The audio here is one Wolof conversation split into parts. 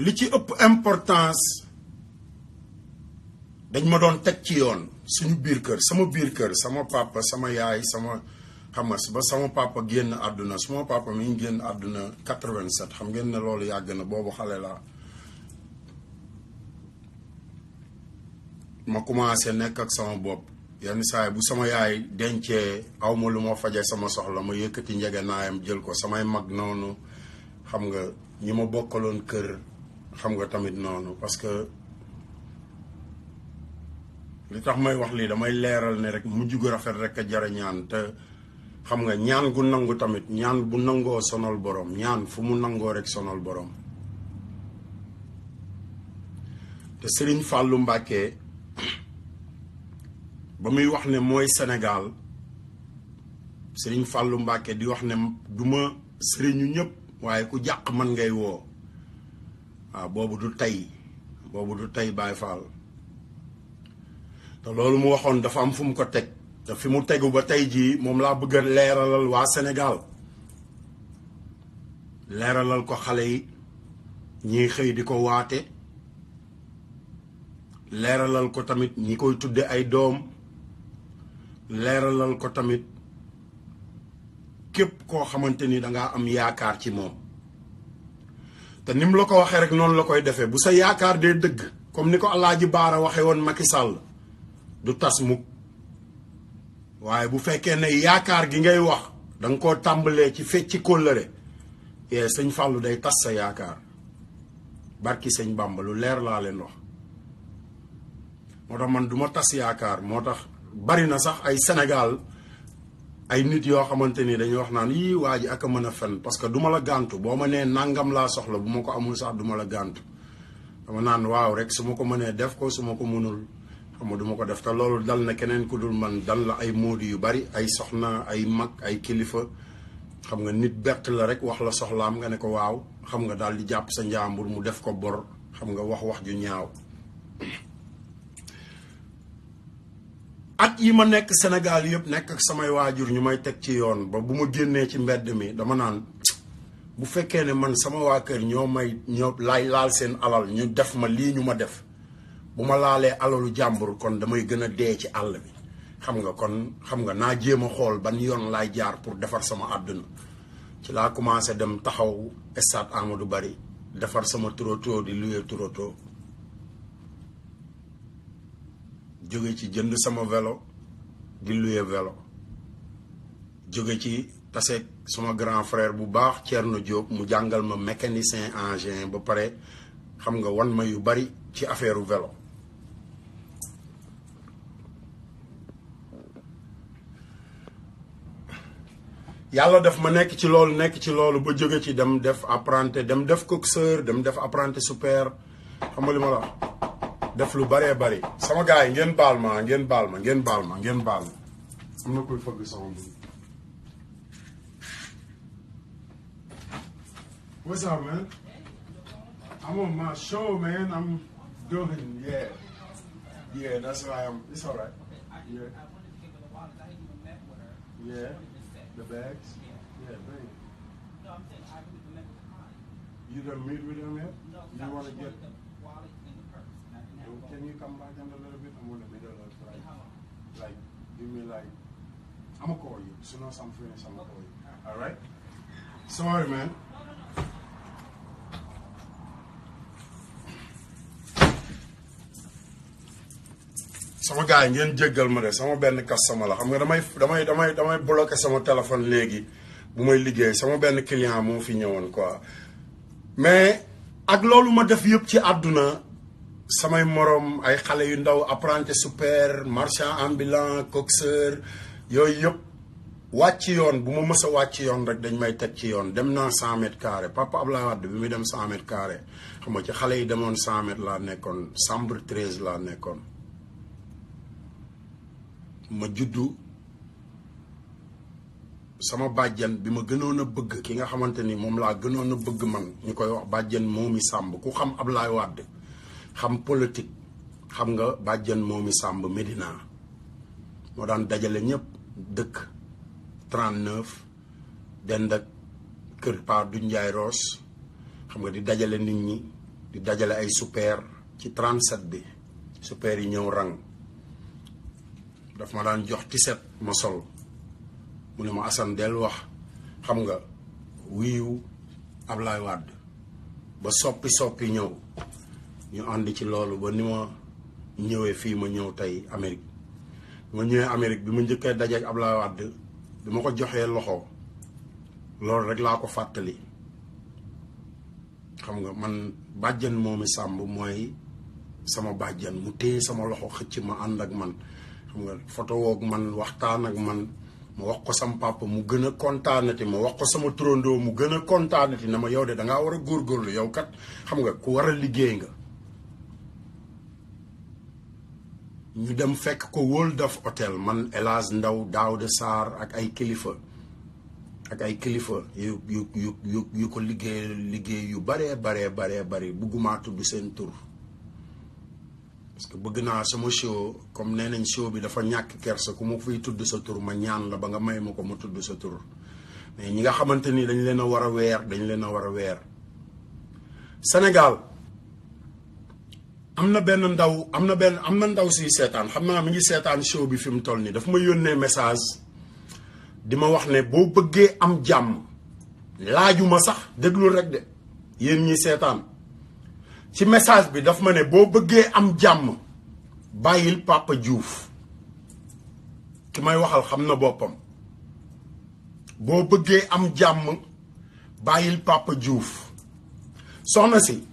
li ci ëpp importance dañ ma doon teg ci yoon suñu biir kër sama papa sama yaay sama xam nga ba sama papa génn àdduna sama papa mi ngi génn àdduna 87 xam ngeen ne loolu yàgg na boobu xale laa ma commencé nekk ak sama bopp yenn saa bu sama yaay dencee awma lu ma faje sama soxla ma yëkkati njege naayam jël ko samay mag noonu xam nga ñi ma bokkaloon kër xam nga tamit noonu parce que li tax may wax lii damay leeral ne rek mujj gu rafet rek a jara ñaan te xam nga ñaan gu nangu tamit ñaan bu nangoo sonal borom ñaan fu mu nangoo rek sonal borom te Serigne Fallou Mbacké ba muy wax ne mooy Sénégal Serigne Fallou Mbacké di wax ne duma sëriñu ñëpp waaye ku jàq man ngay woo waaw boobu du tey Baye Fall te loolu mu waxoon dafa am fu mu ko teg te fi mu tegu ba tey jii moom laa bëgg a leeralal waa Sénégal leeralal ko xale yi ñiy xëy di ko waate leeralal ko tamit ñi koy tudde ay doom leeralal ko tamit képp koo xamante ni dangaa am yaakaar ci moom te ni mu la ko waxee rek noonu la koy defee bu sa yaakaar dee dëgg comme ni ko Alaaji Baara waxee woon Macky Sall du tas mukk waaye bu fekkee ne yaakaar gi ngay wax danga koo tàmbalee ci fecci kóllëre sëñ Fallou day tas sa yaakaar barki sëñ Bamba lu leer laa leen wax moo tax man duma tas yaakaar moo tax bari na sax ay Sénégal ay nit yoo xamante ni dañuy wax naan yii waa ji ak a mën a fen parce que duma la gàntu boo ma nee nangam laa soxla bu ma ko amul sax duma la gàntu dama naan waaw rek su ma ko mënee def ko su ma ko mënul xam nga duma ko def te loolu dal na keneen ku dul man dal la ay móodi yu bari ay soxna ay mag ay kilifa xam nga nit bett la rek wax la soxlaam nga ne ko waaw xam nga daal di jàpp sa njàmbur mu def ko bor xam nga wax ju ñaaw at yi ma nekk Sénégal yëpp nekk ak samay waajur ñu may teg ci yoon ba bu ma génnee ci mbedd mi dama naan bu fekkee ne man sama waa kër ñoo lay laal seen alal ñu def ma lii ñu ma def bu ma laalee alalu jàmbur kon damay gën a dee ci àll bi xam nga kon xam nga naa jéem a xool ban yoon laay jaar pour defar sama àdduna ci laa commencé dem taxaw stade Amadou Barry defar sama troto di louer troto jóge ci jënd sama vélo di louer vélo jóge ci taseeg sama grand frère bu baax Thierno Diop mu jàngal ma mécanicien engin ba pare xam nga wan ma yu bari ci affaire vélo yàlla def ma nekk ci loolu ba jóge ci dem def apprenti dem def coxeur dem def apprenti super xam nga li ma la def lu baree bari sama gars yi ngeen baal ma am na koy fëgg sama bu what's up man I'm on my show man I'm doing yeah that's why it's all right yeah the bags yeah bring it you done meet with them yet you want to get can you come back in a little bit? I'm in the middle of like give me like I'm gonna call you. As soon as I'm finished, I'm gonna call you. All right? Sorry, man. sama gars yi ngeen jéggal ma de sama benn customer la xam nga damay bloqué sama téléphone léegi bu may liggéey sama benn client moo fi ñëwoon quoi mais ak loolu ma def yëpp ci àdduna samay morom ay xale yu ndaw apprenti super marchand ambulant coxeur yooyu yëpp wàcc yoon bu ma mës a wàcc yoon rek dañ may teg ci yoon dem naa 100 mètres carrés papa Abdoulaye Wade bi muy dem 100 mètres carrés xam nga ci xale yi demoon 100 mètres laa nekkoon chambre 13 laa nekkoon ma juddu sama bàjjen bi ma gënoon a bëgg ki nga xamante ni moom laa gënoon a bëgg man ñu koy wax bàjjen Momy Samb ku xam Abdoulaye Wade xam politique xam nga bàjjen Momy Samb Médina moo daan dajale ñëpp dëkk 39 dend ak kër Pa du Njaay Roos xam nga di dajale nit ñi di dajale ay super ci 37 bi super yi ñëw rang daf ma daan jox tiset ma sol mu ne ma Assane del wax xam nga wiiw Ablaye Wade ba soppi ñëw ñu ànd ci loolu ba ni ma ñëwee fii ma ñëw tey Amérique ma ñëwee Amérique bi ma njëkkee dajeek Ablaye Wade bi ma ko joxee loxo loolu rek laa ko fàttali xam nga man bàjjan moomi sàmb mooy sama bàjjan mu téye sama loxo xëcc ma ànd ak man xam nga photo woog man waxtaan ak man ma wax ko sama papa mu gën a kontaanati ma wax ko sama turandoo mu gën a kontaanati na ma yow de dangaa war a góorgóorlu yow kat xam nga ku war a liggéey nga ñu dem fekk ko World of Hotel man El Hadj Ndaw Daouda Sarr ak ay kilifa yu ko liggéey yu baree bugguma tudd seen tur parce que bëgg naa sama show comme nee nañ show bi dafa ñàkk kersa ku ma fiy tudd sa tur ma ñaan la ba nga may ma ko ma tudd sa tur mais ñi nga xamante ni dañ leen a war a weer Sénégal am na ndaw si seetaan xam naa mi ngi seetaan show bi fi mu toll nii daf ma yónnee message di ma wax ne boo bëggee am jàmm laajuma sax déglul rek de yéen ñi seetaan ci message bi daf ma ne boo bëggee am jàmm bàyyil Papa Diouf ki may waxal xam na boppam boo bëggee am jàmm bàyyil Papa Diouf soxna si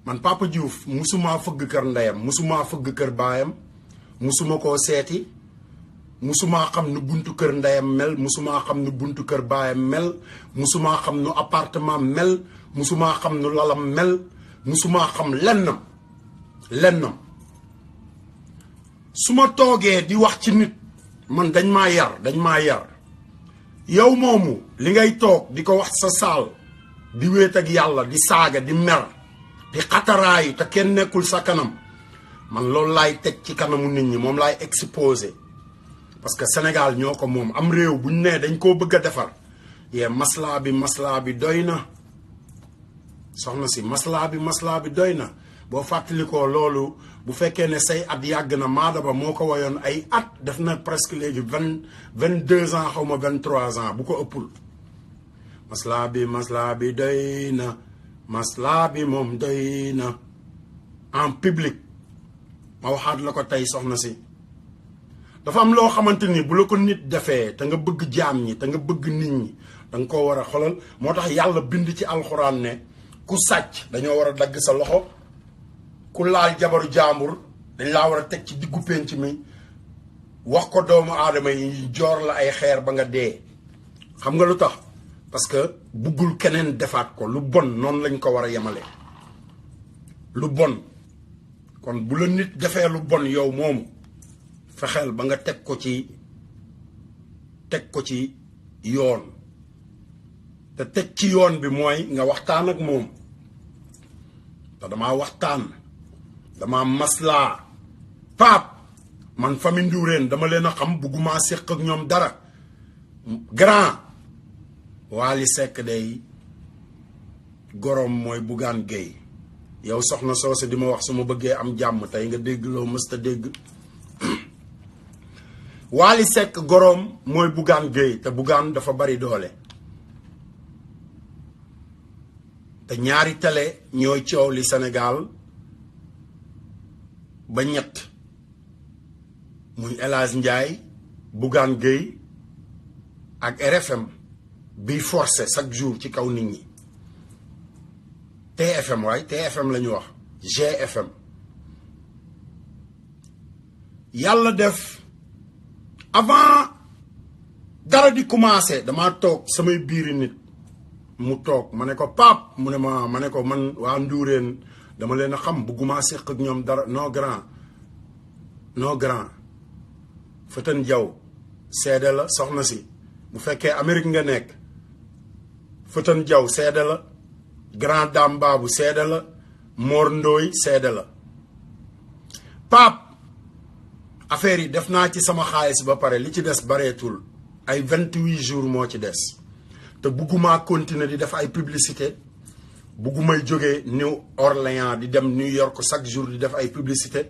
man Papa Diouf musuma fëgg kër ndeyam musuma fëgg kër baayam musuma koo seeti musuma xam nu buntu kër ndeyam mel musuma xam nu buntu kër baayam mel musuma xam nu appartement mel musuma xam nu lalam mel musuma xam lennam su ma toogee di wax ci nit man dañ maa yar yow moomu li ngay toog di ko wax sa saal di wéet ak yàlla di saaga di mer di xataraayu te kenn nekkul sa kanam man loolu laay teg ci kanamu nit ñi moom laay exposé parce que Sénégal ñoo ko moom am réew buñ nee dañ koo bëgg a defar yee maslaa bi doy na soxna si maslaa bi doy na boo fàttalikoo loolu bu fekkee ne say at yàgg na Maadaba moo ko wayoon ay at def na presque léegi 22 ans xaw ma 23 ans bu ko ëppul maslaa bi doy na maslaa bi moom doy na en public ma waxaat la ko tey soxna si dafa am loo xamante ni bu la ko nit defee te nga bëgg jaam ñi te nga bëgg nit ñi da nga koo war a xolal moo tax yàlla bind ci alxuraan ne ku sàcc dañoo war a dagg sa loxo ku laal jabaru jaambur dañ laa war a teg ci diggu pénc mi wax ko doomu aadama yi joor la ay xeer ba nga dee xam nga lu tax parce que buggul keneen defaat ko lu bon noonu lañ ko war a yemale lu bon kon bu la nit defee lu bon yow moomu fexeel ba nga teg ko ci yoon te teg ci yoon bi mooy nga waxtaan ak moom te damaa waxtaan damaa maslaa Pape man famille Ndourène dama leen a xam bugguma séq ak ñoom dara grand Wally Seck day gorom mooy Bougane Gueye yow soxna soose di ma wax su ma bëggee am jàmm tey nga dégg loo mësta dégg Wally Seck gorom mooy Bougane Gueye te Bougane dafa bari doole te ñaari télé ñooy coow li Sénégal ba ñett muy El Hadj Ndiaye Bougane Gueye ak RFM bi forcé chaque jour ci kaw nit ñi TFM waaye TFM la ñu wax GFM yàlla def avant dara di commencé damaa toog samay biiri nit mu toog ma ne ko Pape mu ne ma ne ko man waa Ndourène dama leen a xam bugguma séq ak ñoom dara non grand Fëtën Jaw seede la soxna si bu fekkee Amérique nga nekk Fëtën Jaw seede la grand dame baabu seede la Mor Ndooy seede la Pape affaire yi def naa ci sama xaalis ba pare li ci des bareetul ay 28 jours moo ci des te bugguma continuer di def ay publicité buggumay jógee New Orleans di dem New York chaque jour di def ay publicité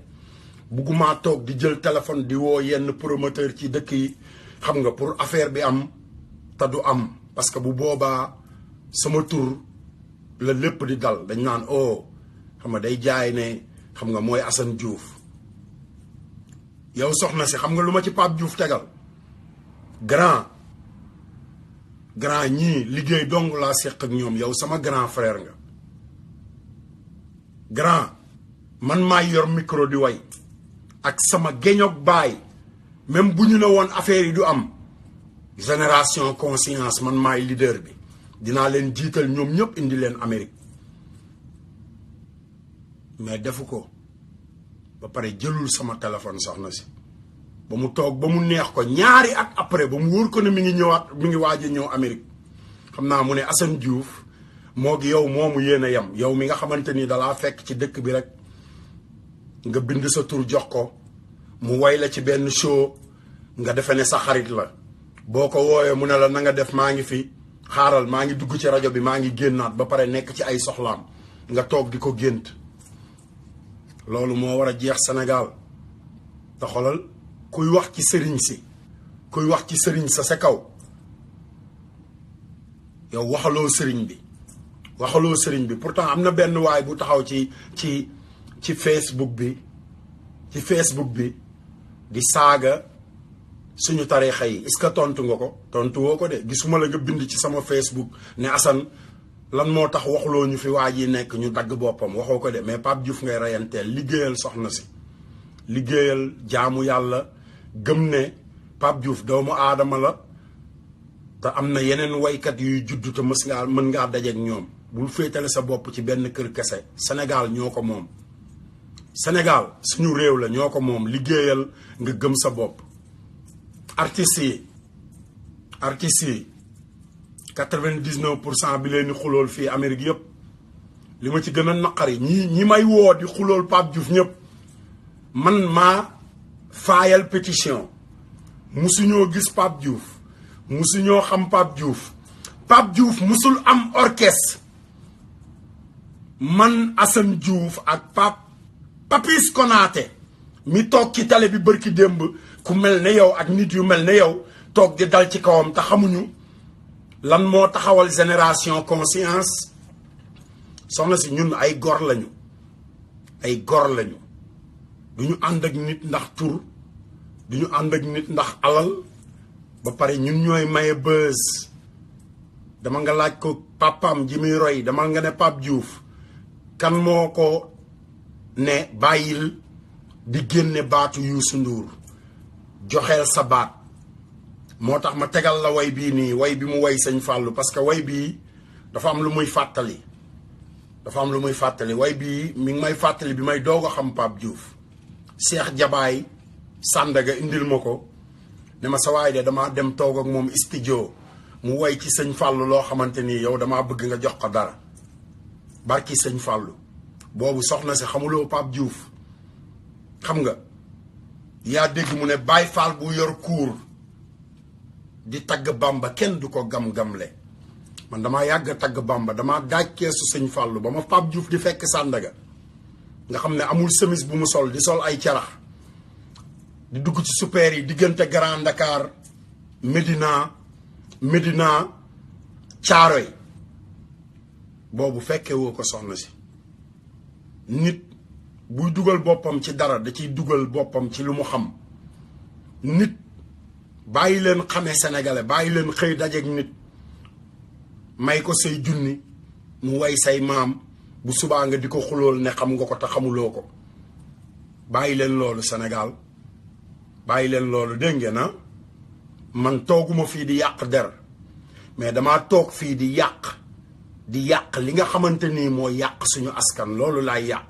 bugguma toog di jël téléphone di woo yenn promoteur ci dëkk yi xam nga pour affaire bi am te du am parce que bu boobaa sama tur la lépp di dal dañ naan oh xam nga day jaay ne xam nga mooy Assane Diouf yow soxna si xam nga lu ma ci Pape Diouf tegal grand ñii liggéey dong laa seq ak ñoom yow sama grand frère nga grand man maay yor micro di way ak sama géñog baay même bu ñu ne woon affaire yi du am génération conscience man maay leader bi dinaa leen jiital ñoom ñëpp indi leen Amérique mais defu ko ba pare jëlul sama téléphone soxna si ba mu toog ba mu neex ko ñaari at après ba mu wóor ko ne mi ngi ñëwaat mi ngi waaj a ñëw Amérique xam naa mu ne Assane Diouf moo gi yow moomu yéen a yem yow mi nga xamante ni dalaa fekk ci dëkk bi rek nga bind sa tur jox ko mu way la ci benn show nga defe ne sa xarit la boo ko wooyee mu ne la na nga def maa ngi fi xaaral maa ngi dugg ci rajo bi maa ngi génnaat ba pare nekk ci ay soxlaam nga toog di ko gént loolu moo war a jeex Sénégal te xoolal kuy wax ci sëriñ si kuy wax ci sëriñ sa kaw yow waxaloo sëriñ bi pourtant am na benn waay bu taxaw ci Facebook bi di saaga suñu tarixa yi est-ce que tontu nga ko tontu woo ko de gisuma la nga bind ci sama Facebook ne Assane lan moo tax waxuloo ñu fi waa ji nekk ñu dagg boppam waxoo ko de mais Pape Diouf ngay reyanteel liggéeyal soxna si liggéeyal jaamu yàlla gëm ne Pape Diouf doomu aadama la te am na yeneen waykat yuy juddu te mën ngaa dajeek ñoom bul féetale sa bopp ci benn kër kese Sénégal ñoo ko moom Sénégal suñu réew la ñoo ko moom liggéeyal nga gëm sa bopp artistes yi 99% bi leen di xulool fii Amérique yëpp li ma ci gën a naqari ñi may woo di xulool Pape Diouf ñëpp man maa faayal pétition musuñoo gis Pape Diouf musuñoo xam Pape Diouf musul am orchestre man Assane Diouf ak Papis Konaté mi toog ci télé bi bërki démb ku mel ne yow ak nit yu mel ne yow toog di dal ci kawam te xamuñu lan moo taxawal génération conscience soxna si ñun ay gor lañu duñu ànd ak nit ndax tur duñu ànd ak nit ndax alal ba pare ñun ñooy maye buzz dama nga laaj ko papam ji muy roy dama nga ne Pape Diouf kan moo ko ne bàyyil di génne baatu Youssou Ndour joxeel sa baat moo tax ma tegal la way bii nii way bi mu way sëñ Fallou parce que way bii dafa am lu muy fàttali way bii mi ngi may fàttali bi may doog a xam Pape Diouf Cheikh Jabaay Sandaga indil ma ko ne ma sa waay de dama dem toog ak moom studio mu way ci sëñ Fallou loo xamante ni yow damaa bëgg nga jox ko dara barki sëñ Fallou boobu soxna si xamuloo Pape Diouf xam nga yaa dégg mu ne Baye Fall bu yor kuur di tagg Bamba kenn du ko gam-gamle man damaa yàgg tagg Bamba damaa daaj keesu sëñ Fallou ba ma Pape Diouf di fekk Sandaga nga xam ne amul semis bu mu sol di sol ay carax di dugg ci super yi diggante Grand Dakar Médina Thiaroye boobu fekke woo ko soxna si nit buy dugal boppam ci dara da ciy dugal boppam ci lu mu xam nit bàyyi leen xamee sénégalais bàyyi leen xëy dajeek nit may ko say junni mu way say maam bu subaa nga di ko xulool ne xam nga ko te xamuloo ko bàyyi leen loolu Sénégal bàyyi leen loolu dégg ngeen na man tooguma fii di yàq der mais damaa toog fii di yàq li nga xamante nii moo yàq suñu askan loolu laay yàq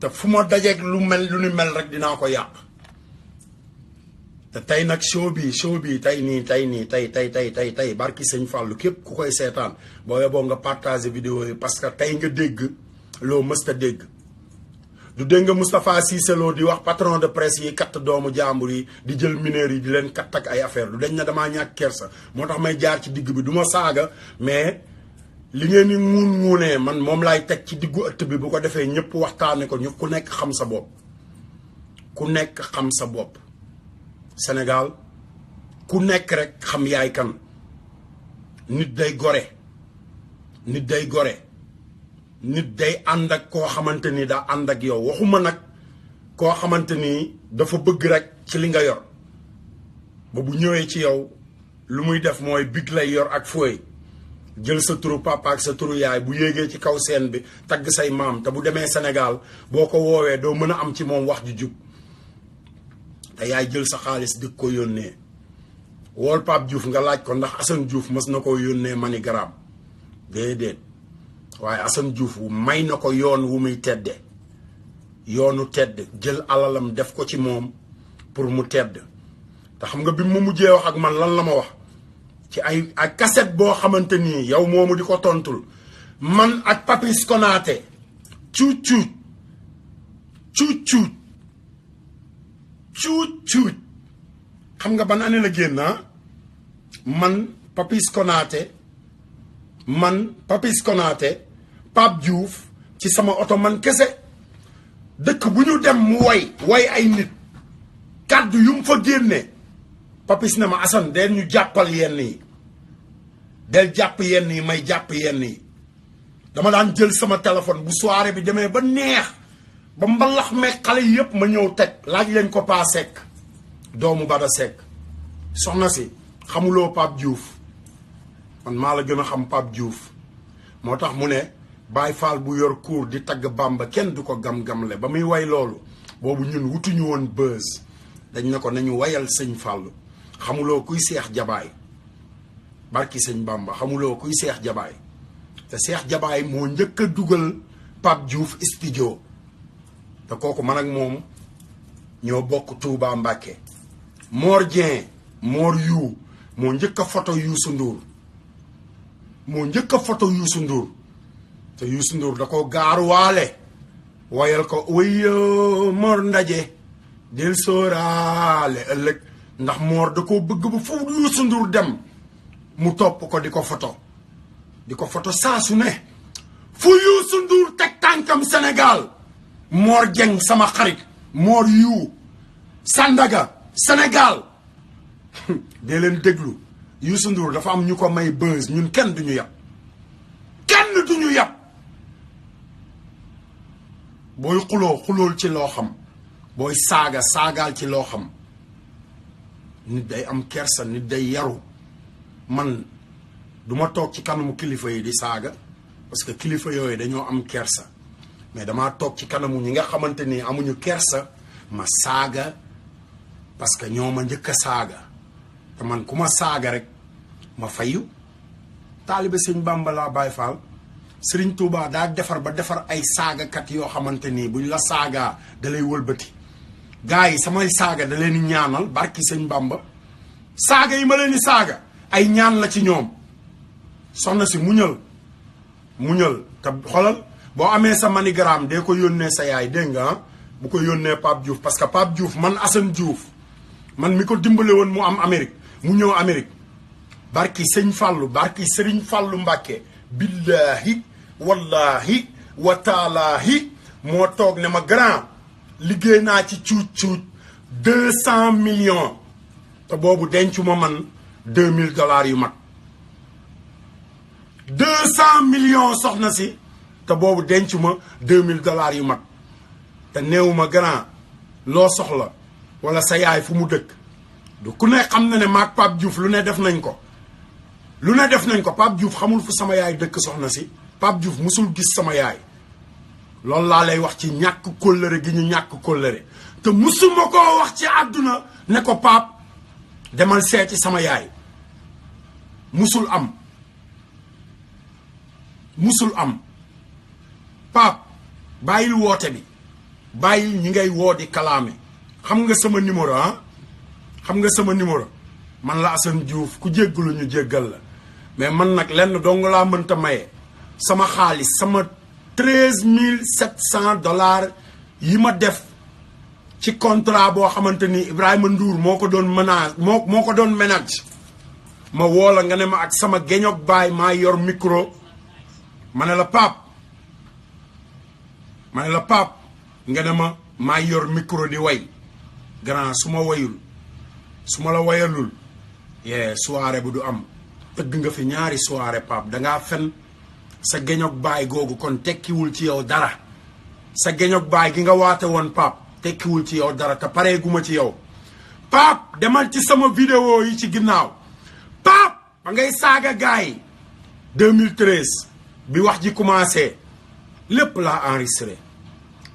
te fu ma dajeeg lu ni mel rek dinaa ko yàq te tey nag show bi tey barki sëñ Fallou képp ku koy seetaan boo yeboo nga partager vidéo yi parce que tey nga dégg loo mësta dégg du dégg nga Moustapha Cissé Lo di wax patron de presse yi katt doomu jàmbur yi di jël mineurs yi di leen katt ak ay affaire du dañ na damaa ñàkk kersa moo tax may jaar ci digg bi du ma saaga mais li ngeen ni nguunee man moom laay teg ci diggu ëtt bi bu ko defee ñëpp waxtaane ko ñu ku nekk xam sa bopp ku nekk xam sa bopp Sénégal ku nekk rek xam yaay kan nit day gore nit day gore nit day ànd ak koo xamante ni daa ànd ak yow waxuma nag koo xamante ni dafa bëgg rek ci li nga yor ba bu ñëwee ci yow lu muy def mooy big lay yor ak fooy jël sa turu papa ak sa turu yaay bu yéegee ci kaw scène bi tagg say maam te bu demee Sénégal boo ko woowee doo mën a am ci moom wax ju jub te yaay jël sa xaalis di ko yónnee wool Pape Diouf nga laaj ko ndax Assane Diouf mës na ko yónnee manigram déedéet waaye Assane Diouf may na ko yoon wu muy tedde yoonu tedd jël alalam def ko ci moom pour mu tedd te xam nga bi mu mujjee wax ak man lan la ma wax ci ay cassette boo xamante nii yow moomu di ko tontul man ak Papis Konaté cuuc xam nga ban année la génn man Papis Konaté Pape Diouf ci sama oto man kese dëkk bu ñu dem mu way ay nit kàddu yu mu fa génne Papis ne ma Assane del ñu jàppal yenn yi del jàpp yenn yi may jàpp yenn yi dama daan jël sama téléphone bu soirée bi demee ba neex ba mbalax meeg xale yi yëpp ma ñëw teg laaj leen ko Pa Seck doomu Bada Seck soxna si xamuloo Pape Diouf man maa la gën a xam Pape Diouf moo tax mu ne Baye Fall bu yor kuur di tagg Bamba kenn du ko gam-gamle ba muy way loolu boobu ñun wutuñu woon buzz dañ ne ko nañu wayal sëñ Fall xamuloo kuy Seex Jabaay barki sëñ Bamba xamuloo kuy Seex Jabaay te Seex Jabaay moo njëkk a dugal Pape Diouf studio te kooku man ak moom ñoo bokk Touba Mbàkke Mor Dieng Mor yu moo njëkk a photo Youssou Ndour moo njëkk a photo Youssou Ndour te Youssou Ndour da ko gaaruwaale wayal ko wëy Mor Ndaje del sóoraale ëllëg ndax Mor da koo bëgg ba fu Youssou Ndour dem mu topp ko di ko photo saa su ne fu Youssou Ndour teg tànkam Sénégal Mor Dieng sama xarit Mor yu Sandaga Sénégal dee leen déglu Youssou Ndour dafa am ñu ko may buzz ñun kenn duñu yàpp booy xulool ci loo xam booy saagaal ci loo xam nit day am kersa nit day yaru man duma toog ci kanamu kilifa yi di saaga parce que kilifa yooyu dañoo am kersa mais damaa toog ci kanamu ñi nga xamante ni amuñu kersa ma saaga parce que ñoo ma njëkk a saaga te man ku ma saaga rek ma fayu taalibe sëñ Bamba laa Baay Faal Sëriñ Tuubaa daa defar ba defar ay saagakat yoo xamante nii buñ la saagaa da lay wëlbati gars yi samay saaga da leen di ñaanal barki sëñ Bamba saaga yi ma leen di saaga ay ñaan la ci ñoom soxna si muñal te xolal boo amee sa manigramme dee ko yónnee sa yaay dégg nga bu ko yónnee Pape Diouf parce que Pape Diouf man Assane Diouf man mi ko dimbale woon mu am Amérique mu ñëw Amérique barki sëñ Fallou barki Sëriñ Fallou Mbàkke billahi wallahi wa taalaahi moo toog ne ma grand liggéey naa ci cuuc 200 millions te boobu dencu ma man $2000 yu mat 200 millions soxna si te boobu dencu ma $2000 yu mat te néew ma grand loo soxla wala sa yaay fu mu dëkk du ku ne xam na ne maag Pape Diouf lu ne def nañ ko Pape Diouf xamul fu sama yaay dëkk soxna si Pape Diouf musul gis sama yaay loolu laa lay wax ci ñàkk kóllëre gi ñu ñàkk kóllëre te musuma koo wax ci àdduna ne ko Pape demal seeti sama yaay musul am Pape bàyyil woote bi bàyyil ñi ngay woo di kalaame xam nga sama numéro man la Assane Diouf ku jéggalu ñu jéggal la mais man nag lenn dong laa mënta maye sama xaalis sama $13700 yi ma def ci contrat boo xamante ni Ibrahima Ndour moo ko doon moo ko doon ménage ma woo la nga ne ma ak sama geñoog baay maa yor micro ma ne la Pape nga ne ma maa yor micro di way grand su ma wayul su ma la wayalul soirée bu du am tëgg nga fi ñaari soirée Pape dangaa fen sa geñoog baay googu kon tekkiwul ci yow dara sa geñoog baay gi nga waate woon Pape tekkiwul ci yow dara te pareeguma ci yow Pape demal ci sama vidéo yi ci ginnaaw Pape ba ngay saaga gaay 2013 bi wax ji commencé lépp laa enregistré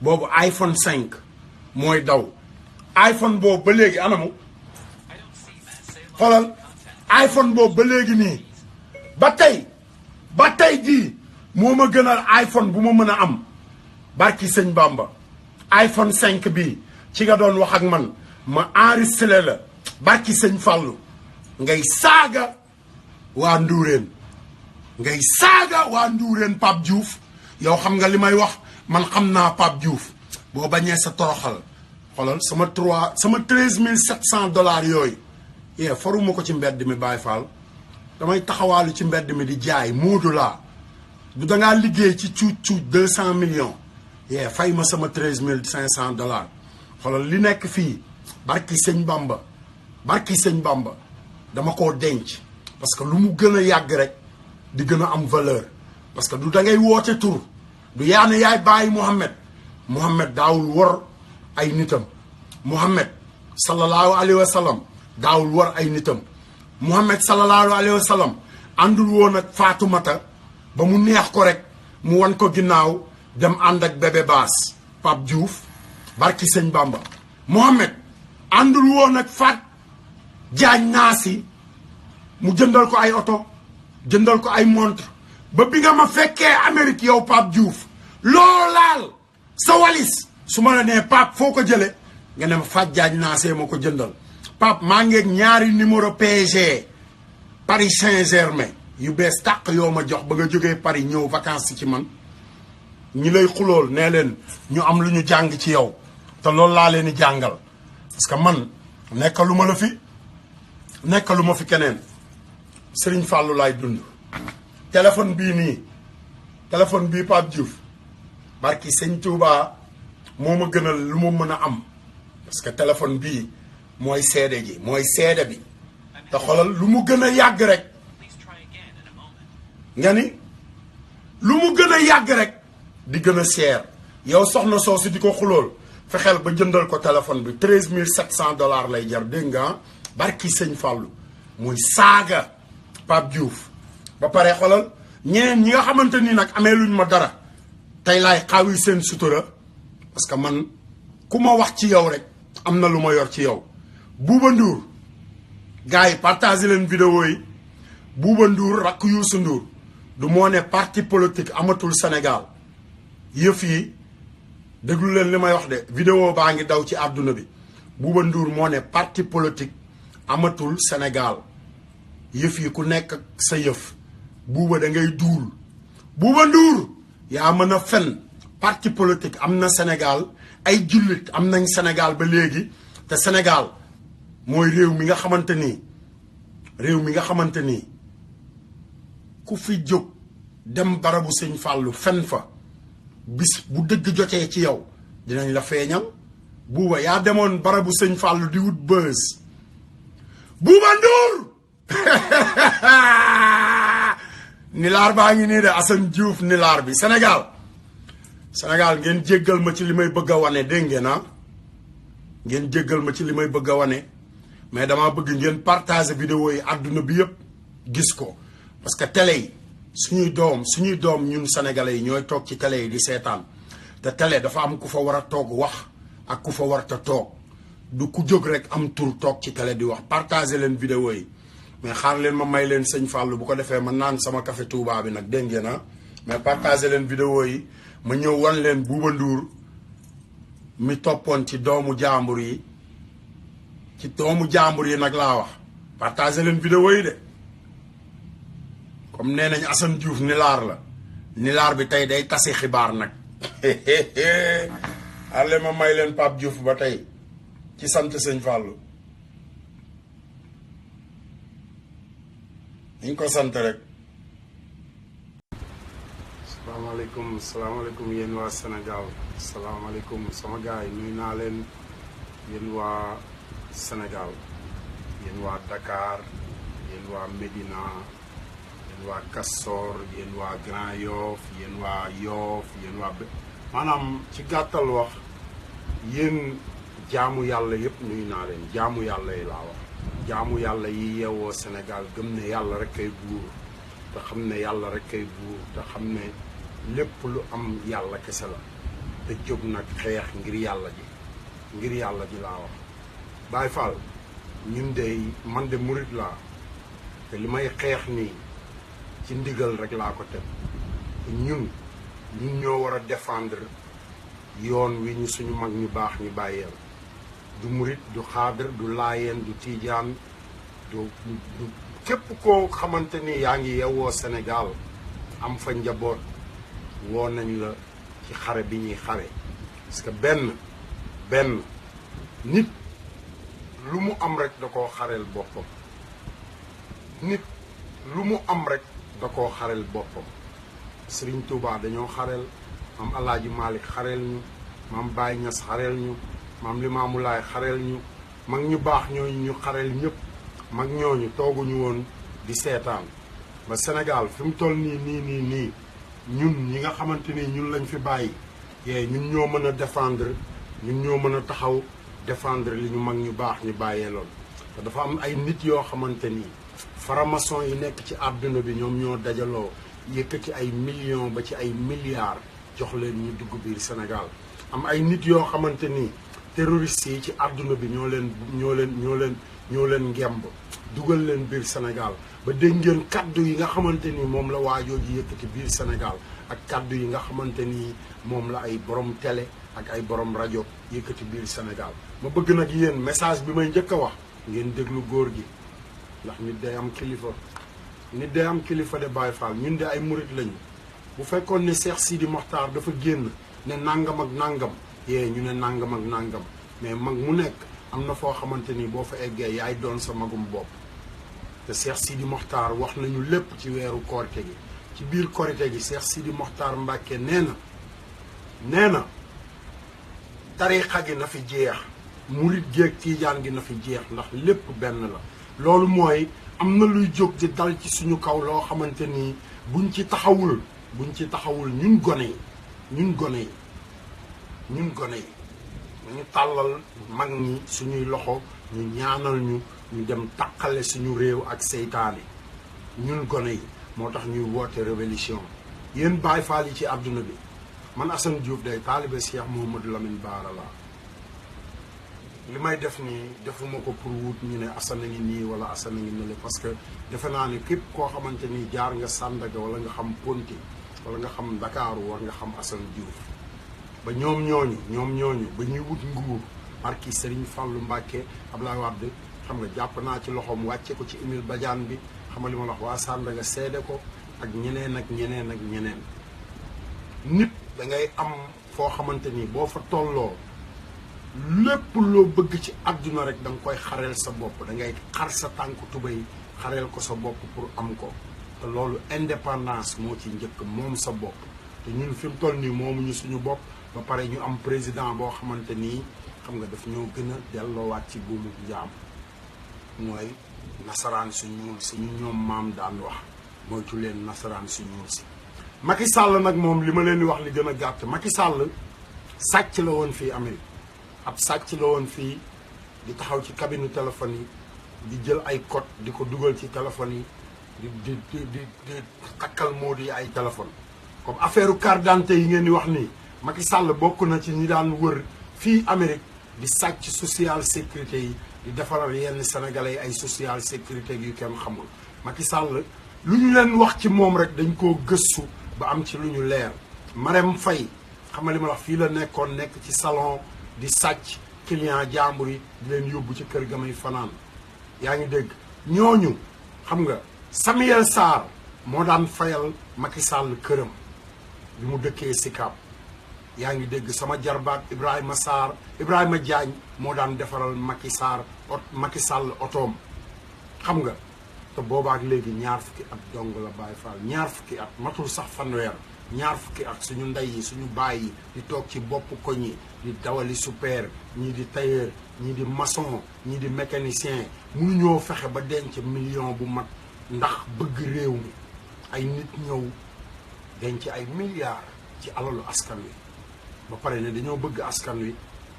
boobu iPhone 5 mooy daw iPhone boobu ba léegi anamu xoolal iPhone boobu ba léegi nii ba tey jii moo ma gënal iPhone bu ma mën a am barki sëñ Bamba iPhone 5 bi ci nga doon wax ak man ma enregistré la barki sëñ Fallou ngay saaga waa Ndourène Pape Diouf yow xam nga li may wax man xam naa Pape Diouf boo bañee sa toroxal xoolal sama 13 700 yooyu faruma ko ci mbedd mi Baye Fall damay taxawaalu ci mbedd mi di jaay moodu laa du dangaa liggéey ci cuuc 200 millions fay ma sama 13 500 xoolal li nekk fii barki sëñ Bamba dama koo denc parce que lu mu gën a yàgg rek di gën a am valeur parce que du da ngay woote tur du yaane yaay bàyyi Mouhamed daawul wor ay nitam Mouhamed sallallahu alayhi wa sallam daawul wor ay nitam Mouhamed sallallahu alayhi wa sallam àndul woon ak Faatumata ba mu neex ko rek mu wan ko ginnaaw dem ànd ak bébé baas Pape Diouf barki sëñ Bamba Mouhamed àndul woon ak Fat Jaañ Naasi mu jëndal ko ay oto jëndal ko ay montre ba bi nga ma fekkee Amérique yow Pape Diouf loolaal sa walis su ma la nee Pape foo ko jële nga ne ma Fat Jaañ Naasee ma ko jëndal Pape maa ngeeg ñaari numéro PSG Paris Saint-Germain yu bees tàq yoo ma jox ba nga jógee Paris ñëw vacances ci man ñi lay xulool nee leen ñu am lu ñu jàng ci yow te loolu laa leen di jàngal parce que man nekkalu ma la fi nekkalu ma fi keneen Serigne Fallou laay dund téléphone bii Pape Diouf barki sëñ Touba moo ma gënal lu ma mën a am parce que téléphone bii mooy seede ji mooy seede bi te xoolal lu mu gën a yàgg rek nga ni lu mu gën a yàgg rek di gën a seer yow soxna soosu di ko xulool fexeel ba jëndal ko téléphone bi 13 700 lay jar dégg nga barki sëñ Fallou muy saaga Pape Diouf ba pare xoolal ñeneen ñi nga xamante ni nag amee luñ ma dara tey laay xaawi seen sutura parce que man ku ma wax ci yow rek am na lu ma yor ci yow Bouba Ndour gars yi partagé leen vidéo yi Bouba Ndour rakk Youssou Ndour du moo ne parti politique amatul Sénégal yëf yi déglu leen li may wax de vidéo baa ngi daw ci àdduna bi Bouba Ndour moo ne parti politique amatul Sénégal yëf yi ku nekk sa yëf Bouba da ngay duul Bouba Ndour yaa mën a fen parti politique am na Sénégal ay jullit am nañ Sénégal ba léegi te Sénégal mooy réew mi nga xamante ni ku fi jóg dem barabu sëñ Fallou fen fa bis bu dëgg jotee ci yow dinañ la feeñal Bouba yaa demoon barabu sëñ Fallou di wut buzz Bouba Ndour nilaar baa ngi nii de Assane Diouf nilaar bi Sénégal ngeen jéggal ma ci li may bëgg a wane dégg ngeen ngeen jéggal ma ci li may bëgg a wane mais dama bëgg ngeen partager vidéo yi àdduna bi yëpp gis ko parce que télé yi suñuy doom ñun sénégalais yi ñooy toog ci télé yi di seetaan te télé dafa am ku fa war a toog wax ak ku fa warta toog du ku jóg rek am tur toog ci télé di wax partager leen vidéo yi mais xaar leen ma may leen sëñ Fallou bu ko defee ma naan sama café Touba bi nag dégg ngeen mais partager leen vidéo yi ma ñëw wan leen Bouba Ndour mi toppoon ci doomu jàmbur yi nag laa wax partager leen vidéo yi de comme nee nañ Assane Diouf nilaar la nilaar bi tey day tasi xibaar nag ale ma may leen Pape Diouf ba tey ci sant sëñ Fallou niñ ko sant rek. salaamaaleykum yéen waa Sénégal salaamaaleykum sama gars yi nuyu naa leen yéen waa Sénégal yéen waa Dakar yéen waa Médina yéen waa Castor yéen waa Grand Yoff yéen waa Yoff yéen waa maanaam ci gàttal wax yéen jaamu yàlla yëpp nuyu naa leen jaamu yàlla yi laa wax jaamu yàlla yi yeewoo Sénégal gëm ne yàlla rek kay buur te xam ne yàlla rek kay buur te xam ne lépp lu am yàlla kese la te jóg nag xeex ngir yàlla ji laa wax Baye Fall ñun de man de murit laa te li may xeex nii ci ndigal rek laa ko teg te ñun ñoo war a défendre yoon wi ñu suñu mag ñu baax ñu bàyyeel du murit du xaadar du laayeen du tiijaan du képp koo xamante ni yaa ngi yewwoo Sénégal am fa njaboot woo nañ la ci xare bi ñuy xare parce que benn nit lu mu am rek da koo xareel boppam nit lu mu am rek da koo xareel boppam Serigne Touba dañoo xareel maam Alaaji Malick xareel ñu maam Baye Niass xareel ñu maam Limaamu Laay xareel ñu mag ñu baax ñooñu ñu xareel ñëpp mag ñooñu tooguñu woon di seetaan ba Sénégal fi mu toll nii ñun ñi nga xamante ni ñun lañ fi bàyyi ñun ñoo mën a défendre ñun ñoo mën a taxaw défendre li ñu mag ñu baax ñu bàyyeeloon te dafa am ay nit yoo xamante ni faramason yi nekk ci àdduna bi ñoom ñoo dajaloo yëkkati ay millions ba ci ay milliards jox leen ñu dugg biir Sénégal am ay nit yoo xamante ni terroristes yi ci àdduna bi ñoo leen ngemb dugal leen biir Sénégal ba dégg ngeen kaddu yi nga xamante ni moom la waajoo ji yëkkati biir Sénégal ak kaddu yi nga xamante ni moom la ay borom télé ak ay borom rajo yëkkati biir Sénégal ma bëgg nag yéen message bi may njëkk a wax ngeen déglu góor gi ndax nit day am kilifa de Baye Fall ñun de ay murit lañu bu fekkoon ne Cheikh Sidi Mokhtar dafa génn ne nangam ak nangam ñu ne nangam ak nangam mais mag mu nekk am na foo xamante ni boo fa eggee yaay doon sa magum bopp te Cheikh Sidi Mokhtar wax nañu lépp ci weeru korite gi ci biir korite gi Cheikh Sidi Mokhtar Mbacke nee na tariixa gi na fi jeex murit géeg tiijaan gi na fi jeex ndax lépp benn la loolu mooy am na luy jóg di dal ci suñu kaw loo xamante ni buñ ci taxawul ñun gone yi ñu tàllal mag ñi suñuy loxo ñu ñaanal ñu dem taqale suñu réew ak seytaane ñun gone yi moo tax ñuy woote révolution yéen Baye Fall yi ci àdduna bi man Assane Diouf day taalibe Cheikh Mouhamadou Lamine Bara la li may def nii defuma ko pour wut ñu ne Assane a ngi nii wala Assane a ngi nële parce que defe naa ne képp koo xamante ni jaar nga Sandaga wala nga xam Ponti wala nga xam Ndakaaru war nga xam Assane Diouf ba ñoom ñooñu ba ñuy wut nguur barki Serigne Fallou Mbacke Abdoulaye Wade xam nga jàpp naa ci loxoom wàcce ko ci Émile Badiane bi xam nga li ma la wax waa Sandaga seede ko ak ñeneen nit da ngay am foo xamante ni boo fa tolloo lépp loo bëgg ci àdduna rek da nga koy xareel sa bopp da ngay xar sa tànku tubéy xareel ko sa bopp pour am ko te loolu indépendance moo ci njëkk moom sa bopp te ñun fi mu toll nii moomuñu suñu bopp ba pare ñu am président boo xamante nii xam nga daf ñoo gën a delloowaat ci buumu njaam mooy nasaraan su ñuul si ñu ñoom maam daan wax moytu leen nasaraan su ñuul si Macky Sall nag moom li ma leen di wax li gën a gàtt Macky Sall sàcc la woon fii Amérique ab sàcc la woon fii di taxaw ci cabine téléphone yi di jël ay code di ko dugal ci téléphone yi di takkal moo di ay téléphone comme affaire carte d'identité yi ngeen di wax nii Macky Sall bokk na ci ñi daan wër fii Amérique di sàcc social sécurité yi di defaral yenn sénégalais yi ay social sécurité yu kenn xamul Macky Sall lu ñu leen wax ci moom rek dañ koo gëstu ba am ci lu ñu leer Marème Faye xam nga li ma wax fii la nekkoon nekk ci salon di sàcc client jàmbur yi di leen yóbbu ci kër ga may fanaan yaa ngi dégg ñooñu xam nga Samuel Sarr moo daan fayal Macky Sall këram bi mu dëkkee Sicap yaa ngi dégg sama jarbaat Ibrahima Diagne moo daan defaral Macky Sall otoom xam nga te boobaak léegi ñaar fukki at dong la Baye Fall ñaar fukki at matul sax fanweer ñaar fukki at suñu ndey yi suñu baay yi di toog ci bopp koñ yi di dawali super ñii di tailleur ñii di maçon ñii di mécanicien mënuñoo fexe ba denc million bu mat ndax bëgg réew mi ay nit ñëw denc ay milliards ci alalu askan wi ba pare ne dañoo bëgg askan wi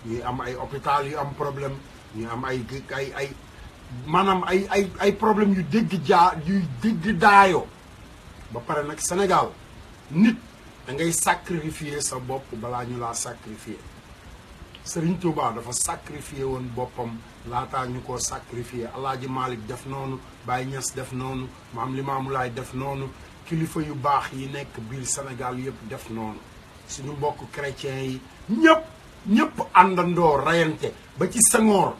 ñuy am ay hôpital yu am problème ñuy am maanaam ay problème yu dégg daayoo ba pare nag Sénégal nit da ngay sacrifier sa bopp balaa ñu laa sacrifier Serigne Touba dafa sacrifier woon boppam laataa ñu koo sacrifier Alaaji Malick def noonu Baye Niass def noonu Maam Limaamu Laay def noonu kilifa yu baax yi nekk biir Sénégal yëpp def noonu suñu mbokk chrétiens yi ñëpp àndandoo rayante ba ci Senghor